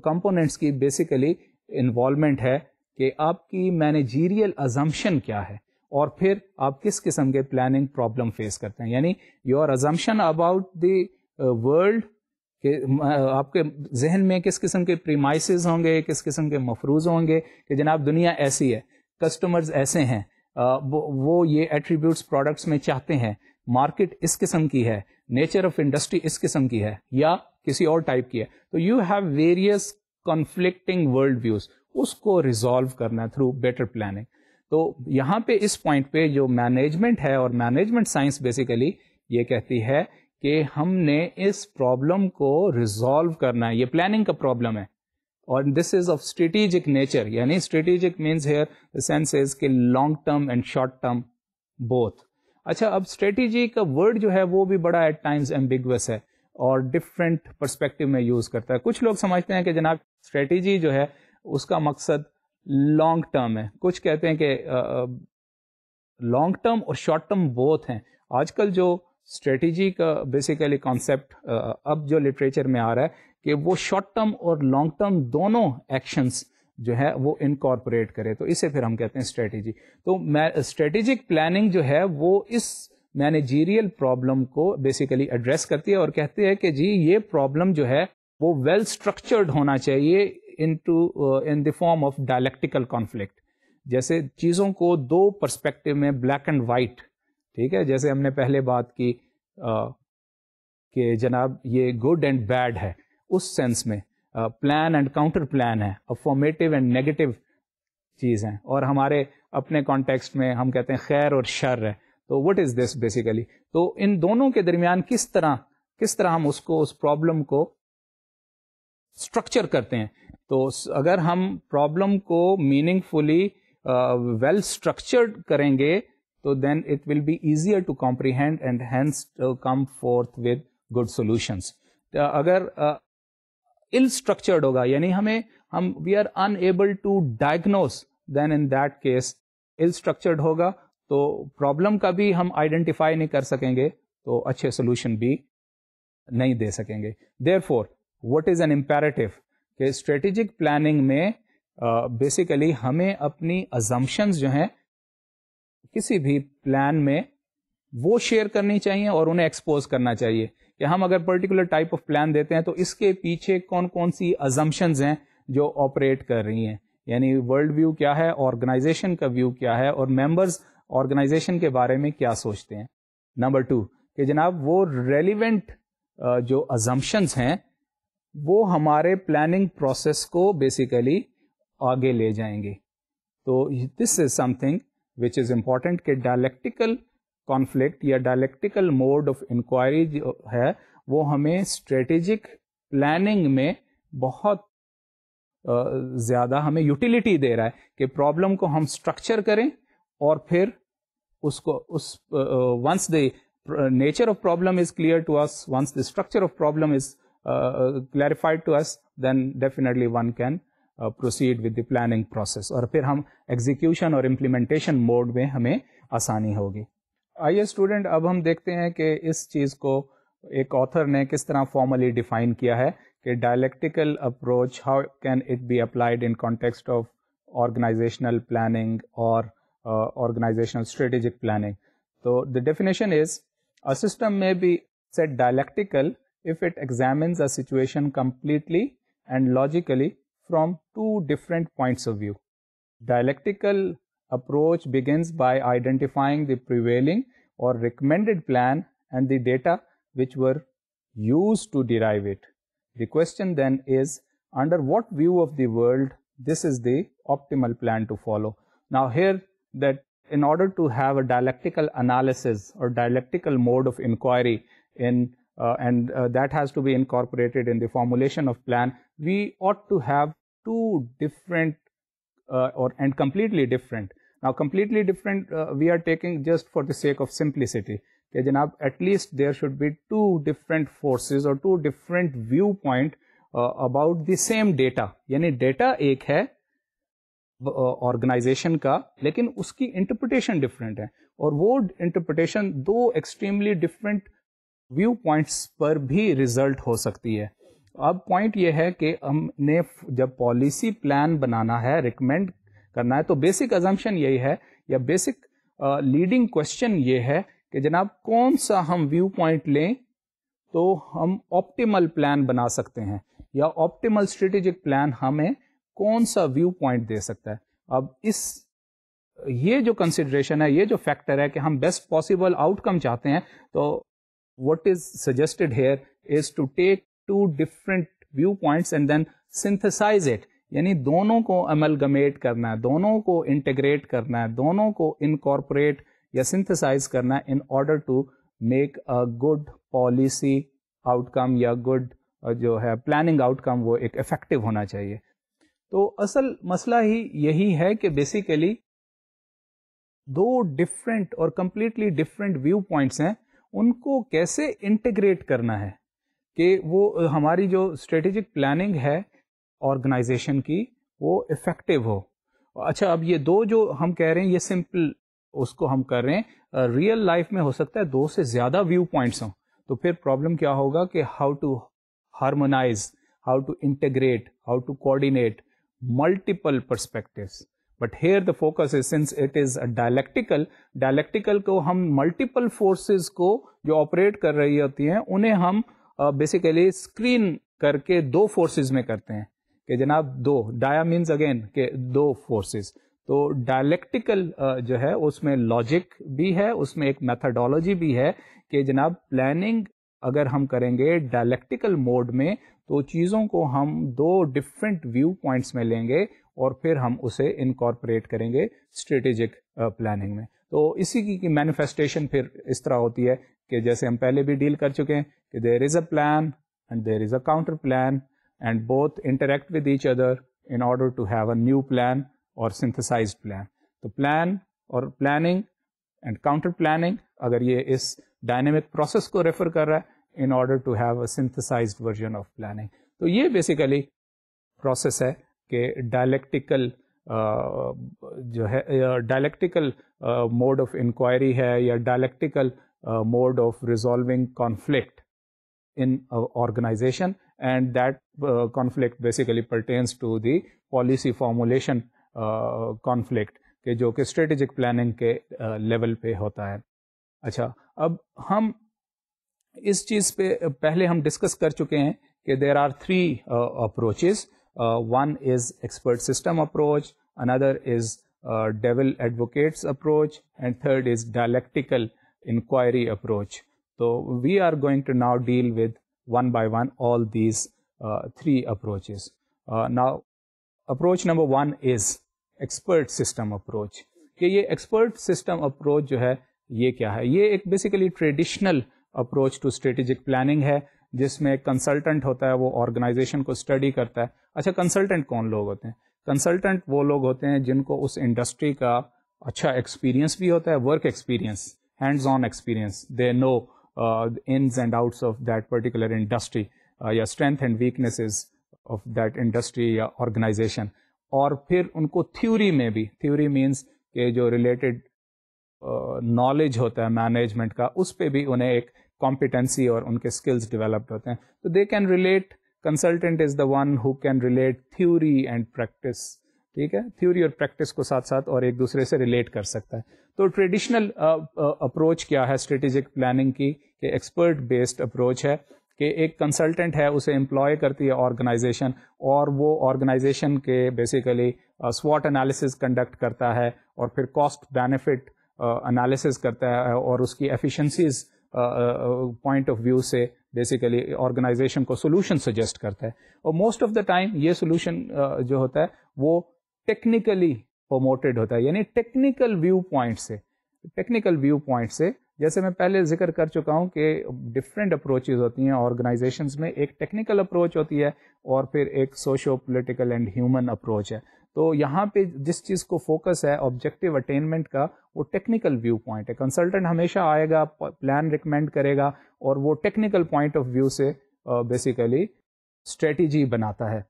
کمپوننٹس کی بیسیکلی انوالومنٹ ہے کہ آپ کی مینیجیریل ازمپشن کیا ہے اور پھر آپ کس قسم کے پلاننگ پرابلم فیس کرتے ہیں. یعنی your assumption about the world, کہ آپ کے ذہن میں کس قسم کے پریمائسز ہوں گے, کس قسم کے مفروض ہوں گے کہ جناب دنیا ایسی ہے, کسٹمرز ایسے ہیں, وہ یہ ایٹریبیوٹس پروڈکٹس میں چاہتے ہیں, مارکیٹ اس قسم کی ہے, نیچر آف انڈسٹری اس قسم کی ہے یا کسی اور ٹائپ کی ہے. تو you have various conflicting world views, اس کو ریزالو کرنا تھرو بیٹر پلاننگ. تو یہاں پہ اس پوائنٹ پہ جو مینجمنٹ ہے اور مینجمنٹ سائنس بیسیکلی یہ کہتی ہے کہ ہم نے اس پرابلم کو ریزالو کرنا ہے. یہ پلاننگ کا پرابلم ہے اور دس از آف اسٹریٹجک نیچر, یعنی اسٹریٹجک مینس ہیئر سینس از کہ long term and short term both. اچھا, اب اسٹریٹجی کا ورڈ جو ہے وہ بھی بڑا ایٹ ٹائمز ایمبیگوس ہے اور ڈفرینٹ پرسپیکٹو میں یوز کرتا ہے. کچھ لوگ سمجھتے ہیں کہ جناب اسٹریٹجی جو ہے اس کا مقصد لانگ ٹرم ہے, کچھ کہتے ہیں کہ لانگ ٹرم اور شارٹ ٹرم بوتھ ہیں. آج کل جو اسٹریٹجی کا بیسیکلی کانسیپٹ اب جو لٹریچر میں آ رہا ہے کہ وہ شارٹ ٹرم اور لانگ ٹرم دونوں ایکشنز جو ہے وہ انکارپوریٹ کرے, تو اسے پھر ہم کہتے ہیں اسٹریٹجی. تو اسٹریٹجک پلاننگ جو ہے وہ اس مینیجیریل پرابلم کو بیسیکلی ایڈریس کرتی ہے اور کہتے ہیں کہ جی یہ پرابلم جو ہے وہ ویل اسٹرکچرڈ ہونا چاہیے in the form of dialectical conflict. جیسے چیزوں کو 2 پرسپیکٹو میں بلیک اینڈ وائٹ, ٹھیک ہے, جیسے ہم نے پہلے بات کی کہ جناب یہ گڈ اینڈ بیڈ ہے, اس سینس میں پلان اینڈ کاؤنٹر پلان ہے, افرمیٹو اینڈ نیگیٹو چیز ہیں, اور ہمارے اپنے کانٹیکسٹ میں ہم کہتے ہیں خیر اور شر ہے. تو وٹ از دس بیسیکلی, تو ان دونوں کے درمیان کس طرح ہم اس پرابلم کو اسٹرکچر کرتے ہیں. تو اگر ہم پرابلم کو میننگ فلی ویل اسٹرکچرڈ کریں گے تو then it will be easier to comprehend and hence come forth with good solutions. اگر ill structured ہوگا, یعنی ہم we are unable to diagnose, then in that case ill structured ہوگا تو پرابلم کا بھی ہم آئیڈینٹیفائی نہیں کر سکیں گے, تو اچھے سولوشن بھی نہیں دے سکیں گے. Therefore, what is an imperative کہ اسٹریٹجک پلاننگ میں بیسیکلی ہمیں اپنی ازمپشنز جو ہیں کسی بھی پلان میں وہ شیئر کرنی چاہیے اور انہیں ایکسپوز کرنا چاہیے کہ ہم اگر پرٹیکولر ٹائپ آف پلان دیتے ہیں تو اس کے پیچھے کون کون سی ازمپشنز ہیں جو آپریٹ کر رہی ہیں, یعنی ورلڈ ویو کیا ہے, آرگنائزیشن کا ویو کیا ہے, اور ممبرز آرگنائزیشن کے بارے میں کیا سوچتے ہیں. نمبر 2 کہ جناب وہ ریلیونٹ جو ازمپشنز ہیں وہ ہمارے پلاننگ پروسیس کو بیسیکلی آگے لے جائیں گے. تو this is something which is important کہ ڈائلیکٹیکل کانفلکٹ یا ڈائلیکٹیکل موڈ آف انکوائری جو ہے وہ ہمیں اسٹریٹجک پلاننگ میں بہت زیادہ ہمیں یوٹیلیٹی دے رہا ہے کہ پرابلم کو ہم اسٹرکچر کریں اور پھر اس کو once the nature of problem is clear to us, once the structure of problem is clarified to us, then definitely one can proceed with the planning process, اور پھر ہم ایگزیکیوشن اور امپلیمنٹیشن موڈ میں ہمیں آسانی ہوگی. آئیے اسٹوڈنٹ اب ہم دیکھتے ہیں کہ اس چیز کو ایک آتھر نے کس طرح فارملی ڈیفائن کیا ہے کہ dialectical approach how can it be applied in context of organizational planning or organizational strategic planning. So the definition is, a system may be said dialectical if it examines a situation completely and logically from two different points of view. Dialectical approach begins by identifying the prevailing or recommended plan and the data which were used to derive it. The question then is, under what view of the world this is the optimal plan to follow. Now here, that in order to have a dialectical analysis or dialectical mode of inquiry in and that has to be incorporated in the formulation of plan, we ought to have two different and completely different. Now completely different we are taking just for the sake of simplicity, کہ جناب at least there should be two different forces or two different viewpoint about the same data. یعنی data ایک ہے organization کا لیکن اس کی interpretation different ہے, اور وہ انٹرپریٹیشن دو ایکسٹریملی ڈفرینٹ ویو پوائنٹس پر بھی ریزلٹ ہو سکتی ہے. اب پوائنٹ یہ ہے کہ ہم نے جب پالیسی پلان بنانا ہے, ریکمینڈ کرنا ہے, تو بیسک ازمپشن یہی ہے یا بیسک لیڈنگ کوشچن یہ ہے کہ جناب کون سا ہم ویو پوائنٹ لیں تو ہم آپٹیمل پلان بنا سکتے ہیں, یا آپٹیمل اسٹریٹجک پلان ہمیں کون سا ویو پوائنٹ دے سکتا ہے. اب یہ جو کنسیڈریشن ہے, یہ جو فیکٹر ہے کہ ہم بیسٹ پاسبل آؤٹ کم چاہتے ہیں, تو what is suggested here is to take two different viewpoints and then synthesize it. یعنی دونوں کو amalgamate کرنا ہے, دونوں کو انٹیگریٹ کرنا ہے, دونوں کو incorporate یا synthesize کرنا ہے in order to make a good policy outcome یا good جو ہے پلاننگ آؤٹ کم وہ ایک افیکٹو ہونا چاہیے. تو اصل مسئلہ ہی یہی ہے کہ بیسیکلی دو ڈفرینٹ اور کمپلیٹلی ڈفرینٹ ویو پوائنٹس ہیں, ان کو کیسے انٹیگریٹ کرنا ہے کہ وہ ہماری جو اسٹریٹجک پلاننگ ہے آرگنائزیشن کی وہ افیکٹو ہو. اچھا, اب یہ دو جو ہم کہہ رہے ہیں یہ سمپل اس کو ہم کر رہے ہیں, ریئل لائف میں ہو سکتا ہے دو سے زیادہ ویو پوائنٹس ہوں, تو پھر پرابلم کیا ہوگا کہ how to harmonize, how to integrate, how to coordinate multiple perspectives. But here the focus is, since it is a dialectical کو ہم multiple forces کو جو operate کر رہی ہوتی ہیں انہیں ہم basically screen کر کے دو forces میں کرتے ہیں کہ جناب دو, dia means again کہ دو forces. تو dialectical جو ہے اس میں logic بھی ہے, اس میں ایک methodology بھی ہے کہ جناب planning اگر ہم کریں گے ڈائلیکٹیکل موڈ میں تو چیزوں کو ہم دو ڈفرینٹ ویو پوائنٹس میں لیں گے اور پھر ہم اسے انکارپوریٹ کریں گے اسٹریٹجک پلاننگ میں. تو اسی کی مینیفیسٹیشن پھر اس طرح ہوتی ہے کہ جیسے ہم پہلے بھی ڈیل کر چکے ہیں کہ there is a plan and there is a counter plan and both interact with each other in order to have a new plan or synthesized plan. تو پلان اور پلاننگ اینڈ کاؤنٹر پلاننگ اگر یہ اس dynamic process کو refer کر رہا ہے in order to have a synthesized version of planning. تو یہ بیسیکلی پروسیس ہے کہ ڈائلیکٹیکل جو ہے ڈائلیکٹیکل موڈ آف انکوائری ہے یا dialectical mode of resolving conflict in organization, and that conflict basically pertains to the policy formulation conflict کہ جو کہ اسٹریٹجک پلاننگ کے لیول پہ ہوتا ہے. اچھا, اب ہم اس چیز پہ پہلے ہم ڈسکس کر چکے ہیں کہ there are three approaches. One is expert system approach, another is devil advocates approach, and third is dialectical inquiry approach. تو we are going to now deal with one by one all these three approaches. Now approach number one is expert system approach. کہ یہ expert system approach جو ہے یہ کیا ہے؟ یہ ایک basically traditional approach to strategic planning ہے جس میں کنسلٹنٹ ہوتا ہے, وہ آرگنائزیشن کو اسٹڈی کرتا ہے. اچھا, کنسلٹنٹ کون لوگ ہوتے ہیں؟ کنسلٹنٹ وہ لوگ ہوتے ہیں جن کو اس انڈسٹری کا اچھا ایکسپیرینس بھی ہوتا ہے, work experience, hands on experience, they know ins and outs of that particular industry, یا strength and weaknesses of that industry یا آرگنائزیشن. اور پھر ان کو تھیوری میں بھی, تھیوری مینس کہ جو ریلیٹڈ نالج ہوتا ہے مینجمنٹ کا, اس پہ بھی انہیں ایک کمپیٹنسی اور ان کے اسکلز ڈیولپڈ ہوتے ہیں. تو they can relate, consultant is the one who can relate theory and practice. ٹھیک ہے, تھیوری اور پریکٹس کو ساتھ ساتھ اور ایک دوسرے سے ریلیٹ کر سکتا ہے. تو ٹریڈیشنل اپروچ کیا ہے اسٹریٹجک پلاننگ کی, کہ ایکسپرٹ بیسڈ اپروچ ہے, کہ ایک کنسلٹنٹ ہے, اسے امپلائی کرتی ہے آرگنائزیشن, اور وہ آرگنائزیشن کے بیسیکلی SWOT انالیسز کنڈکٹ کرتا ہے, اور پھر کاسٹ بینیفٹ انالیسز کرتا ہے, اور اس کی ایفیشنسیز پوائنٹ آف ویو سے بیسیکلی آرگنائزیشن کو سولوشن سجیسٹ کرتا ہے. اور موسٹ آف دا ٹائم یہ سولوشن جو ہوتا ہے وہ ٹیکنیکلی پروموٹیڈ ہوتا ہے, یعنی ٹیکنیکل ویو پوائنٹ سے. ٹیکنیکل ویو پوائنٹ سے, جیسے میں پہلے ذکر کر چکا ہوں کہ ڈفرینٹ اپروچز ہوتی ہیں آرگنائزیشنز میں. ایک ٹیکنیکل اپروچ ہوتی ہے, اور پھر ایک socio political and human approach ہے. تو یہاں پہ جس چیز کو فوکس ہے آبجیکٹیو اٹینمنٹ کا, وہ ٹیکنیکل ویو پوائنٹ ہے. کنسلٹنٹ ہمیشہ آئے گا, پلان ریکمینڈ کرے گا, اور وہ ٹیکنیکل پوائنٹ آف ویو سے بیسیکلی اسٹریٹجی بناتا ہے.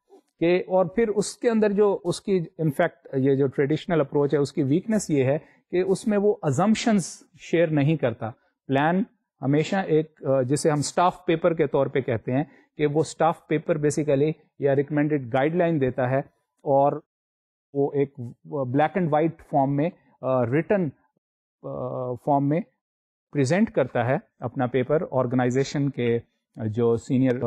کہ اور پھر اس کے اندر جو اس کی انفیکٹ یہ جو ٹریڈیشنل اپروچ ہے, اس کی ویکنیس یہ ہے کہ اس میں وہ ازمپشنز شیئر نہیں کرتا. پلان ہمیشہ ایک جسے ہم سٹاف پیپر کے طور پہ کہتے ہیں, کہ وہ سٹاف پیپر بیسیکلی یا ریکمینڈڈ گائیڈ لائن دیتا ہے, اور وہ ایک بلیک اینڈ وائٹ فارم میں, ریٹن فارم میں پریزنٹ کرتا ہے اپنا پیپر آرگنائزیشن کے جو سینئر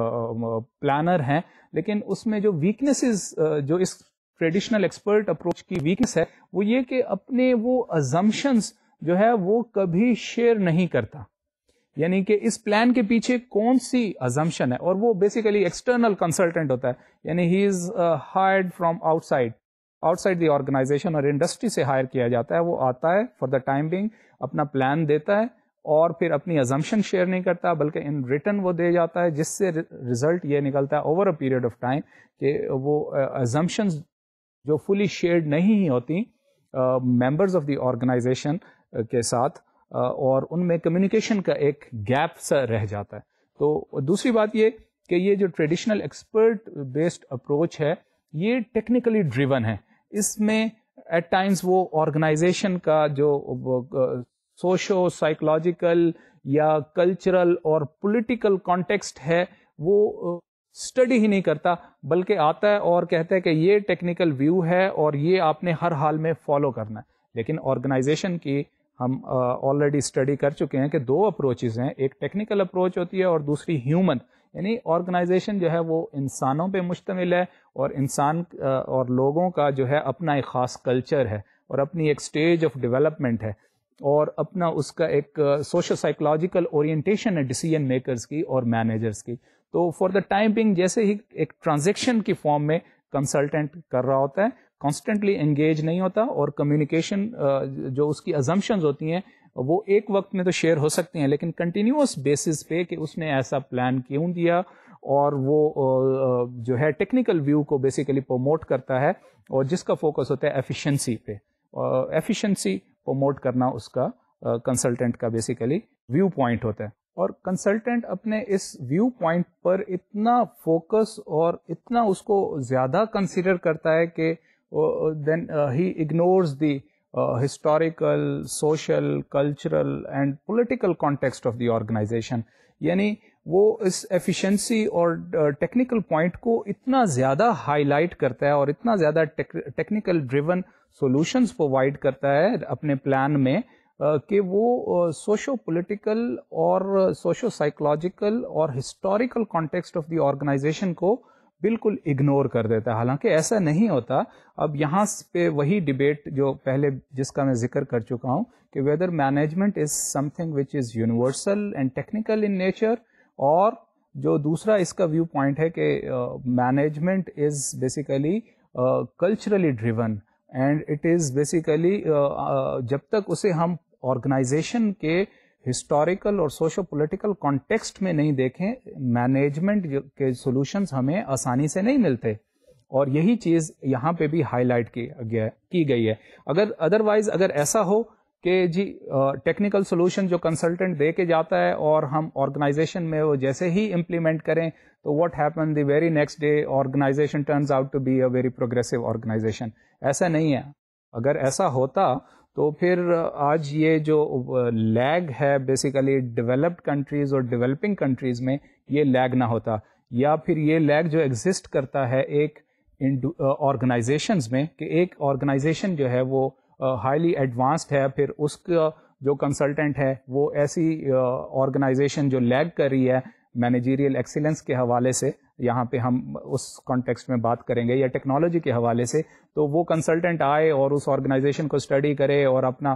پلانر ہیں. لیکن اس میں جو ویکنیسز, جو اس ٹریڈیشنل ایکسپرٹ اپروچ کی ویکنیس ہے, وہ یہ کہ اپنے وہ ازمپشنز جو ہے وہ کبھی شیئر نہیں کرتا. یعنی کہ اس پلان کے پیچھے کون سی ازمپشن ہے, اور وہ بیسیکلی ایکسٹرنل کنسلٹنٹ ہوتا ہے, یعنی he is hired from outside the organization, اور انڈسٹری سے ہائر کیا جاتا ہے. وہ آتا ہے فار دا ٹائم بینگ, اپنا پلان دیتا ہے, اور پھر اپنی ازمپشن شیئر نہیں کرتا, بلکہ ان ریٹن وہ دے جاتا ہے, جس سے ریزلٹ یہ نکلتا ہے over a period of time کہ وہ ازمپشنز جو فلی شیئرڈ نہیں ہوتی ممبرز آف دی آرگنائزیشن کے ساتھ, اور ان میں کمیونیکیشن کا ایک گیپ سا رہ جاتا ہے. تو دوسری بات یہ کہ یہ جو ٹریڈیشنل ایکسپرٹ بیسڈ اپروچ ہے, یہ ٹیکنیکلی ڈریون ہے. اس میں ایٹ ٹائمز وہ آرگنائزیشن کا جو سوشو سائیکولوجیکل یا کلچرل اور پولیٹیکل کانٹیکسٹ ہے وہ اسٹڈی ہی نہیں کرتا, بلکہ آتا ہے اور کہتا ہے کہ یہ ٹیکنیکل ویو ہے اور یہ آپ نے ہر حال میں فالو کرنا ہے. لیکن آرگنائزیشن کی ہم آلریڈی اسٹڈی کر چکے ہیں کہ دو اپروچز ہیں, ایک ٹیکنیکل اپروچ ہوتی ہے اور دوسری ہیومن. یعنی آرگنائزیشن جو ہے وہ انسانوں پہ مشتمل ہے, اور انسان اور لوگوں کا جو ہے اپنا ایک خاص کلچر ہے, اور اپنی ایک سٹیج آف ڈیولپمنٹ ہے, اور اپنا اس کا ایک سوشل سائیکولوجیکل اورینٹیشن ہے ڈیسیژن میکرز کی اور مینیجرز کی. تو فار دا ٹائم بینگ جیسے ہی ایک ٹرانزیکشن کی فارم میں کنسلٹنٹ کر رہا ہوتا ہے, کانسٹنٹلی انگیج نہیں ہوتا, اور کمیونیکیشن جو اس کی ازمپشنز ہوتی ہیں وہ ایک وقت میں تو شیئر ہو سکتی ہیں, لیکن کنٹینیوس بیسس پہ کہ اس نے ایسا پلان کیوں دیا, اور وہ جو ہے ٹیکنیکل ویو کو بیسیکلی پروموٹ کرتا ہے, اور جس کا فوکس ہوتا ہے ایفیشنسی پہ. ایفیشنسی پروموٹ کرنا اس کا کنسلٹنٹ کا بیسیکلی ویو پوائنٹ ہوتا ہے. اور کنسلٹنٹ اپنے اس ویو پوائنٹ پر اتنا فوکس اور اتنا اس کو زیادہ کنسیڈر کرتا ہے کہ then he ignores the historical, social, cultural and political context of the organization. یعنی وہ اس ایفیشنسی اور ٹیکنیکل پوائنٹ کو اتنا زیادہ ہائی لائٹ کرتا ہے, اور اتنا زیادہ ٹیکنیکل ڈریون سولوشنز پرووائڈ کرتا ہے اپنے پلان میں, کہ وہ سوشو پولیٹیکل اور سوشو سائیکولوجیکل اور historical context of the organization کو بالکل اگنور کر دیتا ہے. حالانکہ ایسا نہیں ہوتا. اب یہاں پہ وہی ڈیبیٹ جو پہلے جس کا میں ذکر کر چکا ہوں کہ weather management is something which is universal and technical in nature, اور جو دوسرا اس کا ویو پوائنٹ ہے کہ management is basically culturally driven, and it is basically جب تک اسے ہم آرگنائزیشن کے ہسٹوریکل اور سوشو پولیٹیکل کانٹیکسٹ میں نہیں دیکھیں, مینجمنٹ کے سولوشنز ہمیں آسانی سے نہیں ملتے. اور یہی چیز یہاں پہ بھی ہائی لائٹ کی گئی ہے. اگر ادروائز اگر ایسا ہو کہ جی ٹیکنیکل سولوشن جو کنسلٹنٹ دے کے جاتا ہے اور ہم آرگنائزیشن میں وہ جیسے ہی امپلیمنٹ کریں تو what happen the very next day organization turns out to be a very progressive organization. ایسا نہیں ہے. اگر ایسا ہوتا تو پھر آج یہ جو لیگ ہے بیسیکلی ڈیولپڈ کنٹریز اور ڈیولپنگ کنٹریز میں یہ لیگ نہ ہوتا, یا پھر یہ لیگ جو ایگزسٹ کرتا ہے ایک آرگنائزیشنز میں کہ ایک آرگنائزیشن جو ہے وہ ہائیلی ایڈوانسڈ ہے, پھر اس کا جو کنسلٹنٹ ہے وہ ایسی آرگنائزیشن جو لیگ کر رہی ہے مینیجیریل ایکسیلنس کے حوالے سے, یہاں پہ ہم اس کانٹیکسٹ میں بات کریں گے, یا ٹیکنالوجی کے حوالے سے, تو وہ کنسلٹنٹ آئے اور اس آرگنائزیشن کو اسٹڈی کرے اور اپنا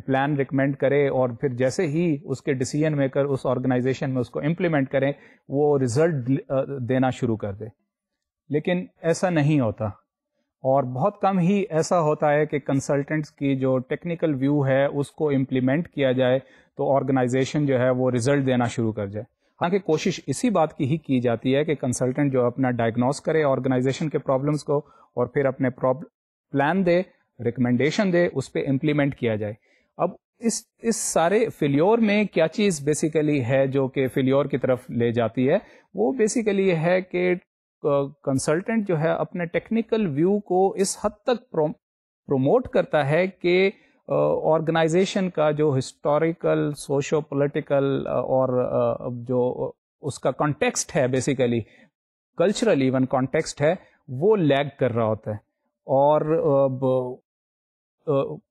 پلان ریکمینڈ کرے, اور پھر جیسے ہی اس کے ڈیسیژن میکر اس آرگنائزیشن میں اس کو امپلیمنٹ کریں وہ رزلٹ دینا شروع کر دے. لیکن ایسا نہیں ہوتا, اور بہت کم ہی ایسا ہوتا ہے کہ کنسلٹنٹس کی جو ٹیکنیکل ویو ہے اس کو امپلیمنٹ کیا جائے تو آرگنائزیشن جو ہے وہ رزلٹ دینا شروع کر جائے. حالانکہ کوشش اسی بات کی ہی کی جاتی ہے کہ کنسلٹنٹ جو اپنا ڈائگنوز کرے آرگنائزیشن کے پرابلمس کو اور پھر اپنے پلان دے, ریکمنڈیشن دے, اس پہ امپلیمنٹ کیا جائے. اب اس سارے فیلیور میں کیا چیز بیسیکلی ہے جو کہ فیلیور کی طرف لے جاتی ہے, وہ بیسیکلی یہ ہے کہ کنسلٹنٹ جو ہے اپنے ٹیکنیکل ویو کو اس حد تک پروموٹ کرتا ہے کہ آرگنائزیشن کا جو ہسٹوریکل سوشو پولیٹیکل اور جو اس کا کانٹیکسٹ ہے بیسیکلی کلچرل ایون کانٹیکسٹ ہے وہ لیگ کر رہا ہوتا ہے, اور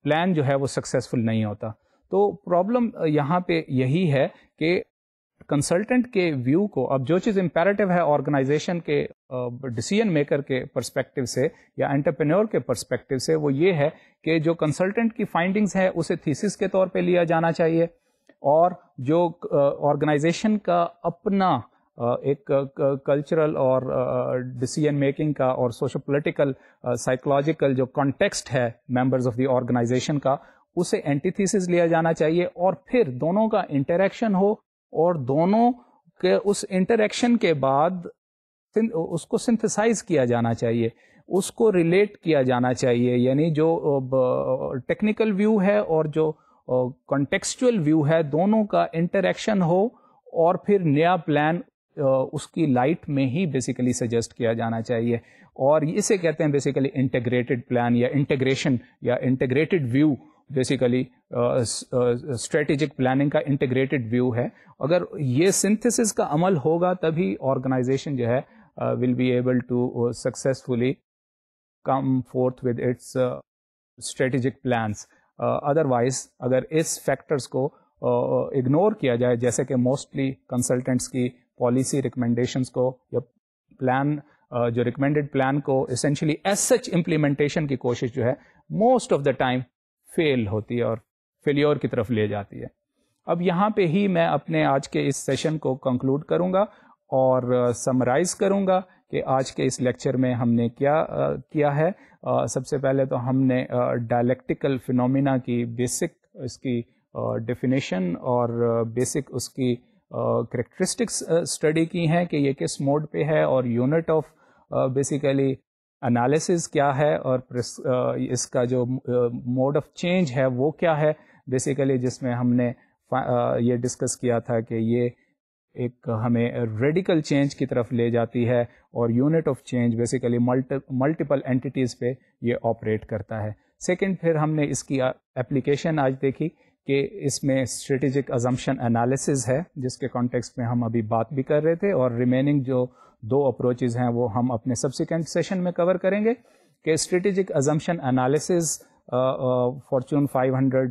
پلان جو ہے وہ سکسیسفل نہیں ہوتا. تو پرابلم یہاں پہ یہی ہے کہ کنسلٹنٹ کے ویو کو, اب جو چیز امپیریٹو ہے آرگنائزیشن کے ڈیسیژن میکر کے پرسپیکٹو سے یا انٹرپرینور کے پرسپیکٹو سے, وہ یہ ہے کہ جو کنسلٹنٹ کی فائنڈنگز ہے اسے تھیسس کے طور پہ لیا جانا چاہیے, اور جو آرگنائزیشن کا اپنا ایک کلچرل اور ڈیسیژن میکنگ کا اور سوشو پولیٹیکل سائیکولوجیکل جو کانٹیکسٹ ہے ممبرز آف دی آرگنائزیشن کا, اسے اینٹی تھیسس لیا جانا چاہیے, اور پھر دونوں کا انٹریکشن ہو اور دونوں کے اس انٹریکشن کے بعد اس کو سنتھسائز کیا جانا چاہیے, اس کو ریلیٹ کیا جانا چاہیے. یعنی جو ٹیکنیکل ویو ہے اور جو کنٹیکسچول ویو ہے دونوں کا انٹریکشن ہو, اور پھر نیا پلان اس کی لائٹ میں ہی بیسیکلی سجیسٹ کیا جانا چاہیے. اور اسے کہتے ہیں بیسیکلی انٹیگریٹڈ پلان یا انٹیگریشن یا integrated view. Basically strategic planning کا انٹیگریٹڈ ویو ہے. اگر یہ سنتھسس کا عمل ہوگا تبھی آرگنائزیشن جو ہے will be able to successfully come forth with its strategic plans. Otherwise اگر اس فیکٹرز کو اگنور کیا جائے, جیسے کہ موسٹلی کنسلٹنٹس کی پالیسی ریکمنڈیشنز کو یا پلان جو ریکمینڈیڈ پلان کو اسینشلی ایز سچ امپلیمنٹیشن کی کوشش جو ہے most of the time fail ہوتی ہے اور فیلیور کی طرف لے جاتی ہے. اب یہاں پہ ہی میں اپنے آج کے اس سیشن کو کنکلوڈ کروں گا اور سمرائز کروں گا کہ آج کے اس لیکچر میں ہم نے کیا کیا ہے. سب سے پہلے تو ہم نے ڈائلیکٹیکل فینومینا کی بیسک اس کی ڈیفینیشن اور بیسک اس کی کریکٹرسٹکس اسٹڈی کی ہیں کہ یہ کس موڈ پہ ہے, اور یونٹ آف بیسیکلی انالیسز کیا ہے, اور اس کا جو موڈ آف چینج ہے وہ کیا ہے بیسیکلی, جس میں ہم نے یہ ڈسکس کیا تھا کہ یہ ایک ہمیں ریڈیکل چینج کی طرف لے جاتی ہے, اور unit of change basically multiple اینٹیز پہ یہ آپریٹ کرتا ہے. سیکنڈ, پھر ہم نے اس کی اپلیکیشن آج دیکھی کہ اس میں اسٹریٹجک ازمپشن انالیسز ہے جس کے کانٹیکسٹ میں ہم ابھی بات بھی کر رہے تھے, اور ریمیننگ جو دو اپروچز ہیں وہ ہم اپنے سبسیکوینٹ سیشن میں کور کریں گے کہ strategic assumption analysis fortune 500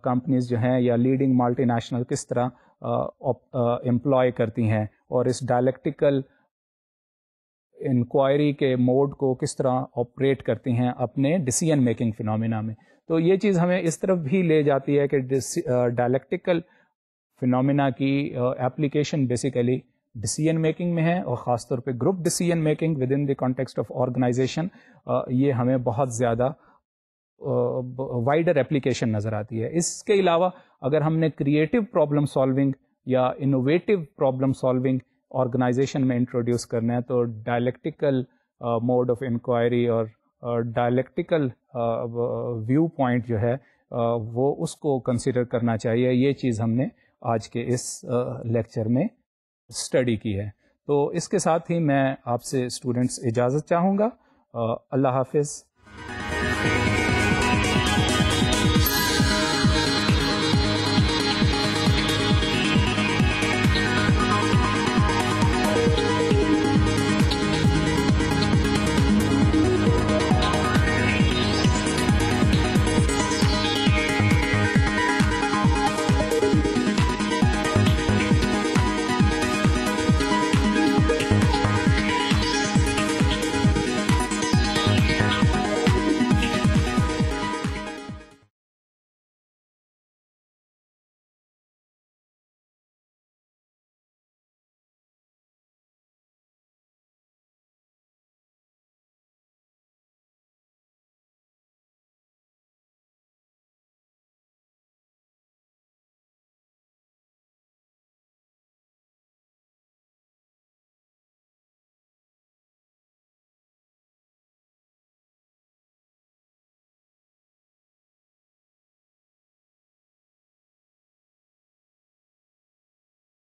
companies جو ہیں یا لیڈنگ ملٹی نیشنل کس طرح امپلوائے کرتی ہیں, اور اس ڈائلیکٹیکل انکوائری کے موڈ کو کس طرح آپریٹ کرتی ہیں اپنے ڈیسیژن میکنگ فینومینا میں. تو یہ چیز ہمیں اس طرف بھی لے جاتی ہے کہ ڈائلیکٹیکل فینومینا کی ایپلیکیشن بیسیکلی ڈیسیژن میکنگ میں ہے, اور خاص طور پہ group decision making within the context of organization. یہ ہمیں بہت زیادہ وائڈر ایپلیکیشن نظر آتی ہے. اس کے علاوہ اگر ہم نے کریٹو پرابلم سالونگ یا انوویٹو پرابلم سالونگ آرگنائزیشن میں انٹروڈیوس کرنا ہے تو ڈائلیکٹیکل موڈ آف انکوائری اور ڈائلیکٹیکل ویو پوائنٹ جو ہے وہ اس کو کنسیڈر کرنا چاہیے. یہ چیز ہم نے آج کے اس لیکچر میں اسٹڈی کی ہے. تو اس کے ساتھ ہی میں آپ سے اسٹوڈنٹس اجازت چاہوں گا. اللہ حافظ.